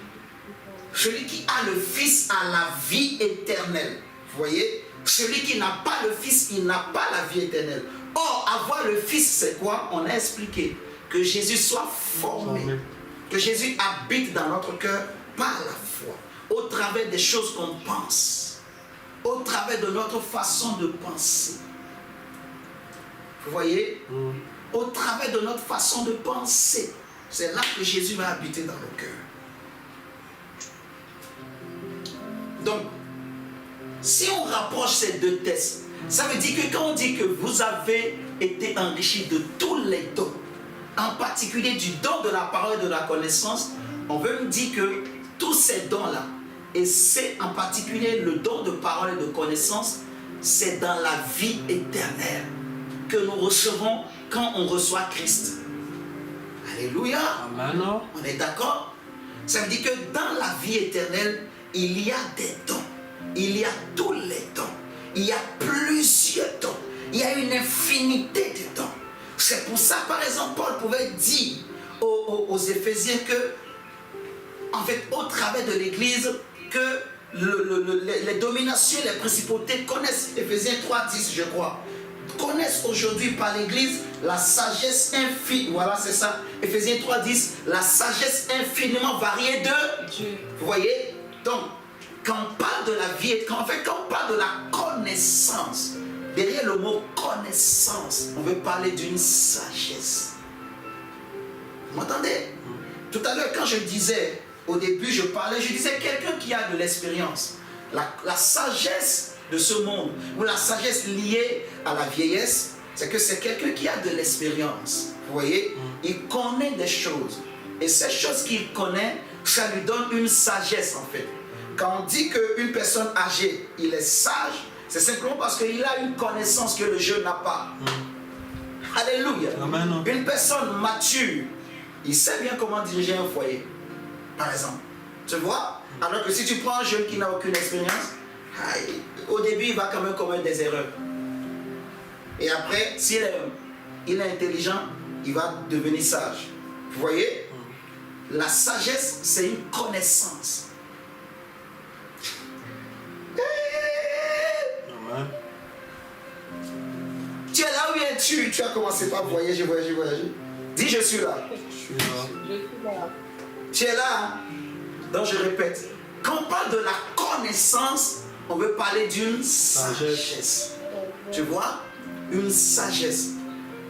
Celui qui a le Fils a la vie éternelle. Vous voyez? Celui qui n'a pas le Fils, il n'a pas la vie éternelle. Or, avoir le Fils, c'est quoi? On a expliqué que Jésus soit formé. Amen. Que Jésus habite dans notre cœur par la foi. Au travers des choses qu'on pense. Au travers de notre façon de penser. Vous voyez? Au travers de notre façon de penser. C'est là que Jésus va habiter dans nos cœurs. Donc, si on rapproche ces deux textes, ça veut dire que quand on dit que vous avez été enrichis de tous les dons, en particulier du don de la parole et de la connaissance, on veut me dire que tous ces dons-là, et c'est en particulier le don de parole et de connaissance, c'est dans la vie éternelle que nous recevons quand on reçoit Christ. Alléluia. Amen. On est d'accord? Ça veut dire que dans la vie éternelle, il y a des dons. Il y a tous les dons. Il y a plusieurs dons. Il y a une infinité de dons. C'est pour ça, par exemple, Paul pouvait dire aux Éphésiens que, en fait, au travers de l'Église, que les dominations, les principautés connaissent, Éphésiens 3:10, je crois, connaissent aujourd'hui par l'Église la sagesse infinie. Voilà, c'est ça. Éphésiens 3:10, la sagesse infiniment variée de Dieu. Vous voyez? Donc, quand on parle de la vie, quand on parle de la connaissance, derrière le mot connaissance, on veut parler d'une sagesse. Vous m'entendez? Tout à l'heure, quand je disais, au début, je disais quelqu'un qui a de l'expérience. La sagesse de ce monde, ou la sagesse liée à la vieillesse, c'est que c'est quelqu'un qui a de l'expérience. Vous voyez? Il connaît des choses. Et ces choses qu'il connaît, ça lui donne une sagesse en fait. Quand on dit qu'une personne âgée, il est sage, c'est simplement parce qu'il a une connaissance que le jeune n'a pas. Alléluia. Amen. Une personne mature, il sait bien comment diriger un foyer, par exemple. Tu vois? Alors que si tu prends un jeune qui n'a aucune expérience, au début, il va quand même commettre des erreurs. Et après, s'il est intelligent, il va devenir sage. Vous voyez? La sagesse, c'est une connaissance. Amen. Tu es là ou bien tu as commencé par voyager. Dis, je suis là. Je suis là. Je suis là. Tu es là. Hein? Donc je répète, quand on parle de la connaissance, on veut parler d'une sagesse. Tu vois? Une sagesse.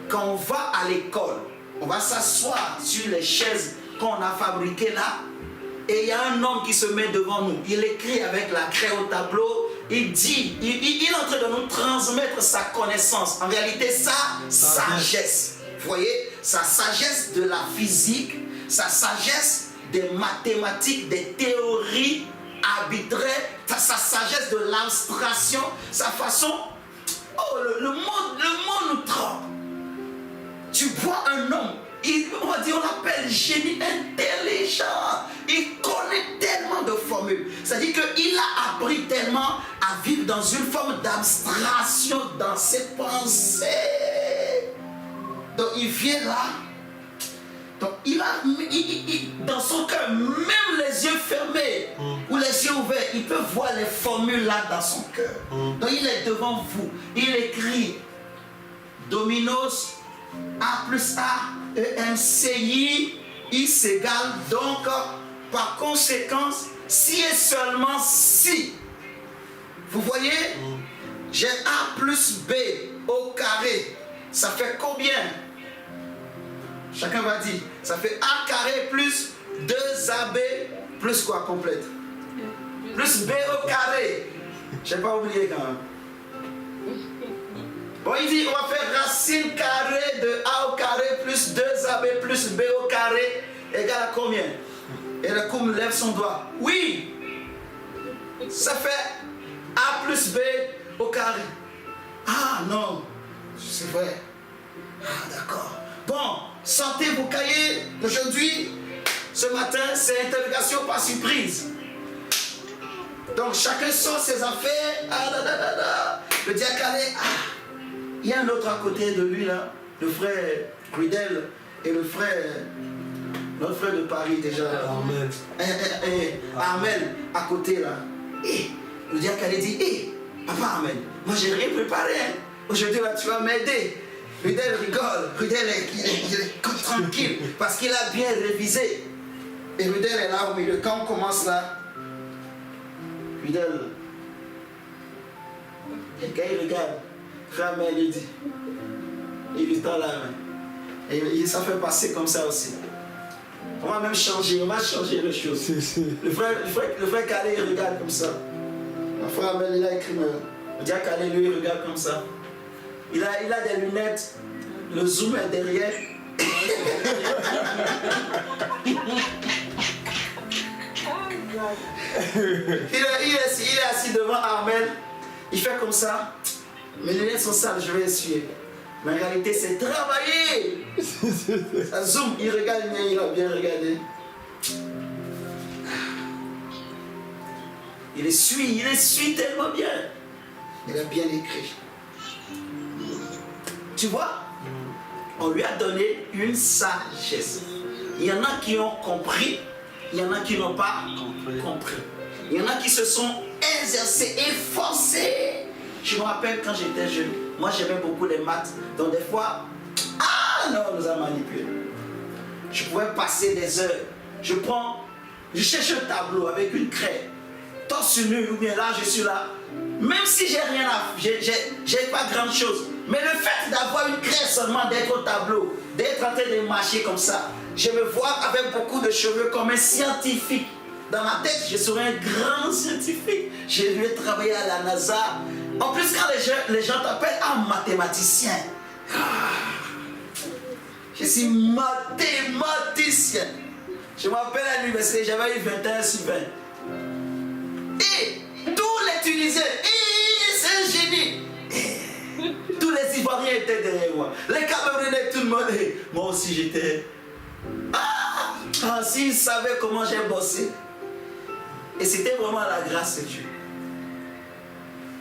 Quand on va à l'école, on va s'asseoir sur les chaises qu'on a fabriquées là, et il y a un homme qui se met devant nous. Il écrit avec la craie au tableau. Il dit, il est en train de nous transmettre sa connaissance. En réalité, sa sagesse. Vous voyez, sa sagesse de la physique, sa sagesse des mathématiques, des théories arbitraires, sa sagesse de l'abstraction, sa façon. Oh, le monde nous trompe. Tu vois un homme, on l'appelle génie intelligent. Il connaît tellement de formules. C'est-à-dire qu'il a appris tellement à vivre dans une forme d'abstraction dans ses pensées. Donc il vient là. Donc il a dans son cœur, même les yeux fermés ou les yeux ouverts, il peut voir les formules là dans son cœur. Donc il est devant vous. Il écrit Dominos A plus A EMCI X égale donc par conséquence si et seulement si. Vous voyez? J'ai A plus B au carré. Ça fait combien? Chacun va dire. Ça fait A carré plus 2AB plus quoi complète? Plus B au carré. Je n'ai pas oublié quand même. Bon, il dit, on va faire racine carrée de A au carré plus 2AB plus B au carré égale à combien? Et le Koum lève son doigt. Oui! Ça fait A plus B au carré. Ah non, c'est vrai. Ah d'accord. Bon, sortez vos cahiers. Aujourd'hui, ce matin, c'est interrogation par surprise. Donc chacun sort ses affaires. Ah, da, da, da, da. Le diacané. Ah. Il y a un autre à côté de lui là, le frère Rudel et le frère, notre frère de Paris déjà. Amen. Armel à côté là. Et le diacané dit, papa Armel, moi j'ai rien préparé. Hein. Aujourd'hui là tu vas m'aider. Rudel rigole, Rudel il est tranquille parce qu'il a bien révisé. Et Rudel est là au milieu. Quand on commence là, Rudel, quand il regarde, Ramel il dit, Il lui tend la main. Et ça fait passer comme ça aussi. On va même changer, les choses. Le frère Calais, il regarde comme ça. Le frère Amel, il a écrit, le diable Calais, lui, il regarde comme ça. Il a des lunettes, le zoom est derrière. Il est assis devant Armel. Il fait comme ça. Mes lunettes sont sales, je vais essuyer. Mais en réalité, c'est travaillé. Ça zoom, il regarde, il a bien regardé. Il essuie tellement bien. Il a bien écrit. Tu vois, on lui a donné une sagesse. Il y en a qui ont compris, il y en a qui n'ont pas compris. Il y en a qui se sont exercés, efforcés. Je me rappelle quand j'étais jeune, moi j'aimais beaucoup les maths. Donc des fois, non, on nous a manipulés. Je pouvais passer des heures. Je cherche un tableau avec une craie. Torse nu ou bien là, je suis là. Même si j'ai rien à j'ai pas grand chose. Mais le fait d'avoir une craie seulement, d'être au tableau, d'être en train de marcher comme ça, je me vois avec beaucoup de cheveux comme un scientifique. Dans ma tête, je serais un grand scientifique. Je vais travailler à la NASA. En plus, quand les gens t'appellent un mathématicien, je suis mathématicien. Je m'appelle à l'université, j'avais eu 21 sur 20. Et tous les Tunisiens, c'est un génie. Tous les Ivoiriens étaient derrière moi. Les Camerounais, tout le monde. Moi aussi, j'étais. S'ils savaient comment j'ai bossé. Et c'était vraiment la grâce de Dieu.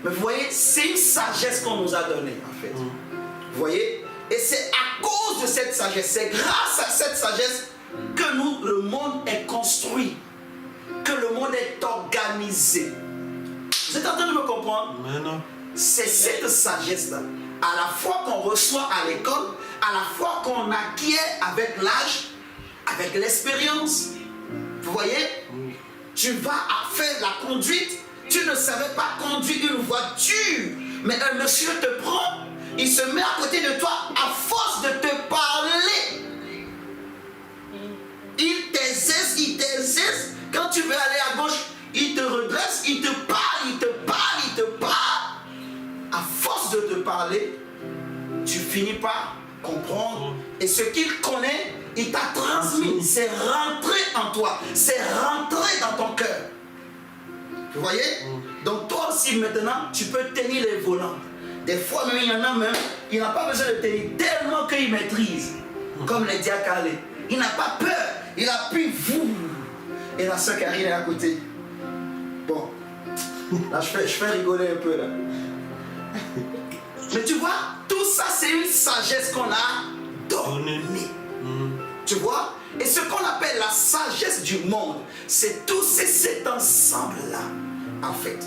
Mais vous voyez, c'est une sagesse qu'on nous a donnée, en fait. Vous voyez? Et c'est à cause de cette sagesse, c'est grâce à cette sagesse que le monde est construit, que le monde est organisé. Vous êtes en train de me comprendre? C'est cette sagesse-là, à la fois qu'on reçoit à l'école, à la fois qu'on acquiert avec l'âge, avec l'expérience. Vous voyez? Tu vas faire la conduite, tu ne savais pas conduire une voiture, mais un monsieur te prend, il se met à côté de toi à force de te parler. Il t'exerce. Quand tu veux aller à gauche, il te redresse, il te parle. À force de te parler, tu finis par comprendre. Et ce qu'il connaît, il t'a transmis. C'est rentré en toi. C'est rentré dans ton cœur. Vous voyez? Donc toi aussi maintenant, tu peux tenir les volants. Des fois même, il y en a même, il n'a pas besoin de tenir tellement qu'il maîtrise. Comme les diacalés. Il n'a pas peur. Il appuie vous. Et la soeur Karine est à côté. Bon. Là, je fais rigoler un peu là. Mais tu vois, tout ça c'est une sagesse qu'on a donnée. Tu vois? Et ce qu'on appelle la sagesse du monde, c'est cet ensemble-là, en fait.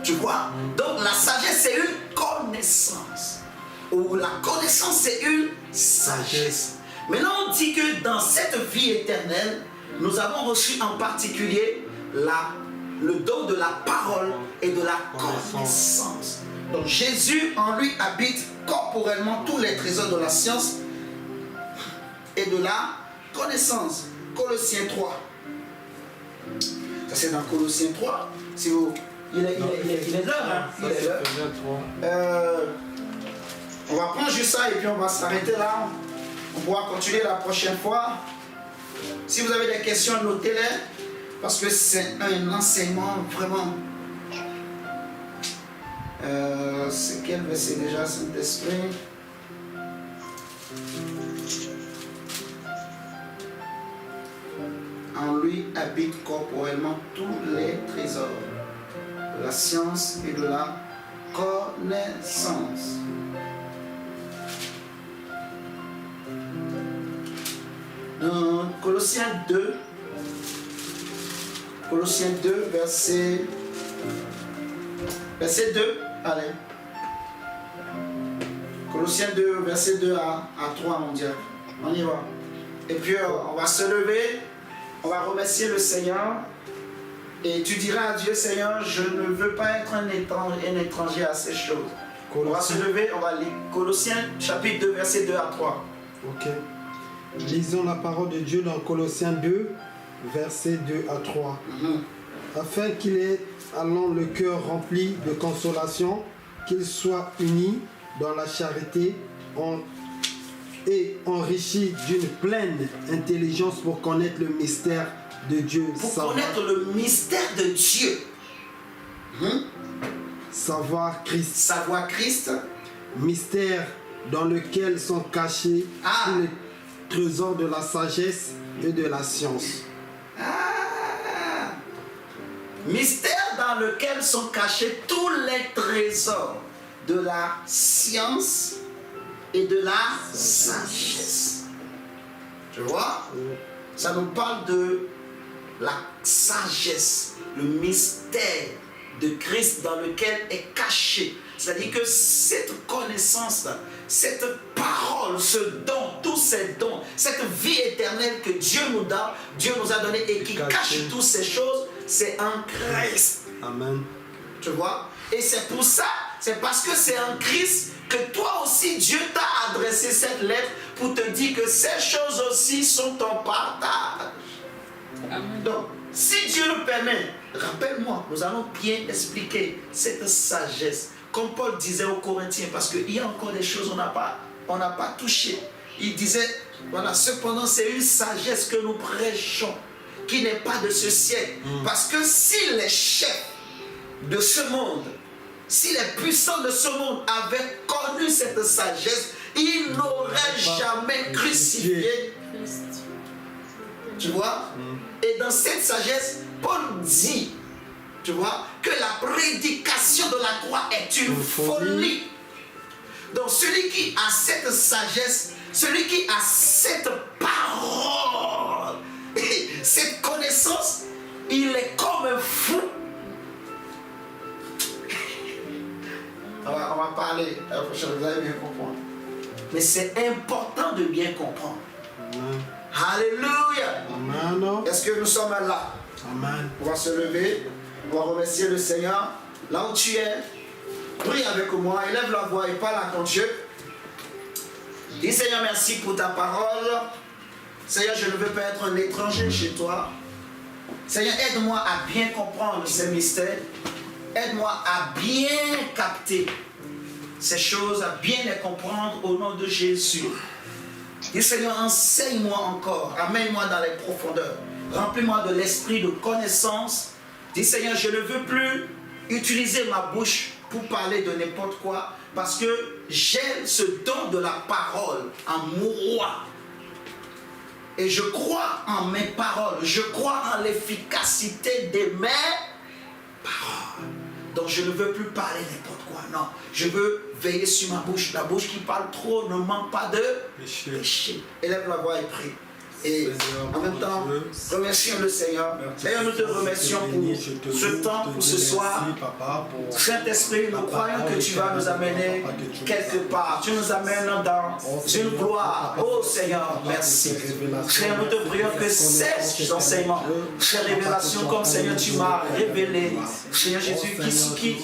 Tu vois? Donc la sagesse c'est une connaissance. Ou la connaissance c'est une sagesse. Maintenant on dit que dans cette vie éternelle, nous avons reçu en particulier le don de la parole et de la connaissance. Donc Jésus en lui habite corporellement tous les trésors de la science et de la connaissance. Colossiens 3. Ça c'est dans Colossiens 3. Si vous... Il est l'heure, hein? Il est l'heure. On va prendre juste ça et puis on va s'arrêter là. On pourra continuer la prochaine fois. Si vous avez des questions, notez-les. Parce que c'est un enseignement vraiment... c'est quel verset déjà, Saint-Esprit? En lui habitent corporellement tous les trésors de la science et de la connaissance. Dans Colossiens 2, verset 2, allez. Colossiens 2, verset 2 à 3, mon Dieu. On y va. Et puis on va se lever, on va remercier le Seigneur. Et tu diras à Dieu, Seigneur, je ne veux pas être un étranger à ces choses. On va se lever, on va lire Colossiens chapitre 2, verset 2 à 3. Ok. Lisons la parole de Dieu dans Colossiens 2, versets 2 à 3. Afin qu'il ait allant le cœur rempli de consolation, qu'il soit uni dans la charité et enrichi d'une pleine intelligence pour connaître le mystère de Dieu. Pour connaître le mystère de Dieu. Savoir Christ. Savoir Christ. Mystère dans lequel sont cachés tous les trésors de la sagesse et de la science. Mystère dans lequel sont cachés tous les trésors de la science et de la sagesse. Tu vois? Ça nous parle de la sagesse, le mystère de Christ dans lequel est caché. C'est-à-dire que cette connaissance, cette parole, ce don, tous ces dons, cette vie éternelle que Dieu nous donne, Dieu nous a donné et qui cache toutes ces choses, c'est en Christ. Amen. Tu vois? Et c'est pour ça, c'est parce que c'est en Christ que toi aussi Dieu t'a adressé cette lettre pour te dire que ces choses aussi sont ton partage. Amen. Donc, si Dieu le permet, rappelle-moi, nous allons bien expliquer cette sagesse. Comme Paul disait aux Corinthiens, parce qu'il y a encore des choses qu'on n'a pas touchées. Il disait, voilà, cependant c'est une sagesse que nous prêchons, qui n'est pas de ce siècle. Parce que si les chefs de ce monde, si les puissants de ce monde avaient connu cette sagesse, ils n'auraient jamais crucifié. Tu vois? Et dans cette sagesse, Paul dit, tu vois, que la prédication de la croix est une folie. Donc celui qui a cette sagesse, celui qui a cette parole, et cette connaissance, il est comme un fou. On va parler, vous allez bien comprendre. Mais c'est important de bien comprendre. Amen. Alléluia. Amen. Est-ce que nous sommes là? Amen. On va se lever, on va remercier le Seigneur. Là où tu es, prie avec moi, élève la voix et parle à ton Dieu. Dis Seigneur, merci pour ta parole. Seigneur, je ne veux pas être un étranger chez toi. Seigneur, aide-moi à bien comprendre ces mystères. Aide-moi à bien capter ces choses, à bien les comprendre au nom de Jésus. Et Seigneur, enseigne-moi encore, amène-moi dans les profondeurs, remplis-moi de l'esprit de connaissance. Dis Seigneur, je ne veux plus utiliser ma bouche pour parler de n'importe quoi, parce que j'ai ce don de la parole en moi. Et je crois en mes paroles, je crois en l'efficacité de mes paroles. Donc je ne veux plus parler n'importe quoi, non. Je veux veiller sur ma bouche. La bouche qui parle trop ne manque pas de péché. Élève la voix et prie. Et en même temps, remercions le Seigneur. D'ailleurs, nous te remercions pour ce temps, pour ce soir. Saint-Esprit, nous croyons que tu vas nous amener quelque part. Tu nous amènes dans une gloire. Oh Seigneur, merci. Seigneur, nous te prions que ces enseignements, ces révélations, comme Seigneur, tu m'as révélé. Seigneur Jésus, qui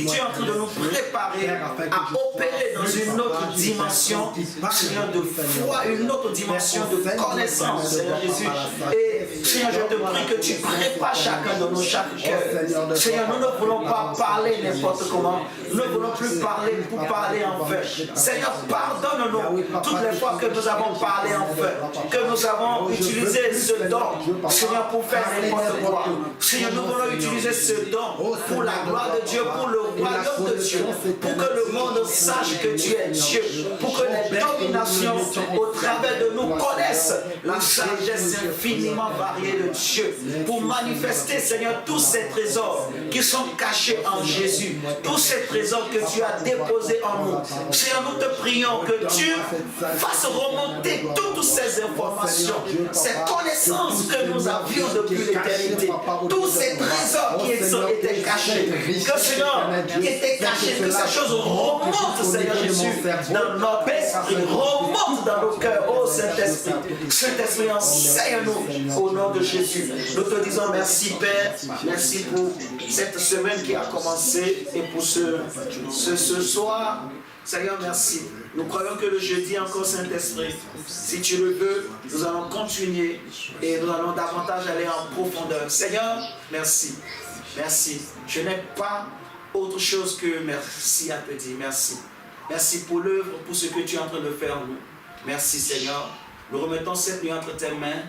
tu es en train de nous préparer à opérer dans une autre dimension, Seigneur, de foi, une autre dimension de connaissance. Seigneur Jésus, et Seigneur, je te prie que tu prépares chacun de nos chaque cœur. Seigneur, nous ne voulons pas parler n'importe comment, nous ne voulons plus parler pour parler en vain. Seigneur, pardonne-nous toutes les fois que nous avons parlé en vain, que nous avons utilisé ce don, Seigneur, pour faire n'importe quoi. Seigneur, nous voulons utiliser ce don pour la gloire de Dieu, pour le royaume de Dieu, pour que le monde sache que tu es Dieu, pour que les dominations au travers de nous connaissent la sagesse infiniment variée de Dieu, pour manifester, Seigneur, tous ces trésors qui sont cachés en Jésus, tous ces trésors que tu as déposés en nous. Seigneur, nous te prions que tu fasses remonter toutes ces informations, ces connaissances que nous avions depuis l'éternité, tous ces trésors qui étaient cachés, que Seigneur, qui étaient cachés, que ces choses remontent, Seigneur Jésus, dans notre esprit, remonte dans nos cœurs, oh Saint-Esprit. Saint-Esprit, enseigne-nous au nom de Jésus. Nous te disons merci Père, merci pour cette semaine qui a commencé et pour ce soir. Seigneur, merci. Nous croyons que le jeudi encore, Saint-Esprit, si tu le veux, nous allons continuer et nous allons davantage aller en profondeur. Seigneur, merci. Merci. Je n'ai pas autre chose que merci à te dire. Merci. Merci pour l'œuvre, pour ce que tu es en train de faire nous. Merci Seigneur. Nous remettons cette nuit entre tes mains.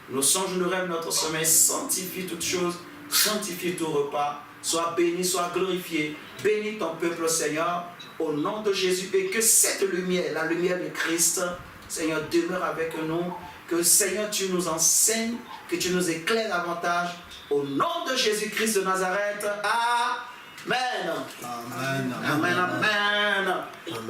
Nos songes, nos rêves, notre sommeil. Sanctifie toutes choses. Sanctifie tout repas. Sois béni, sois glorifié. Bénis ton peuple, Seigneur, au nom de Jésus. Et que cette lumière, la lumière de Christ, Seigneur, demeure avec nous. Que, Seigneur, tu nous enseignes, que tu nous éclaires davantage. Au nom de Jésus-Christ de Nazareth. Amen. Amen. Amen. Amen. Amen.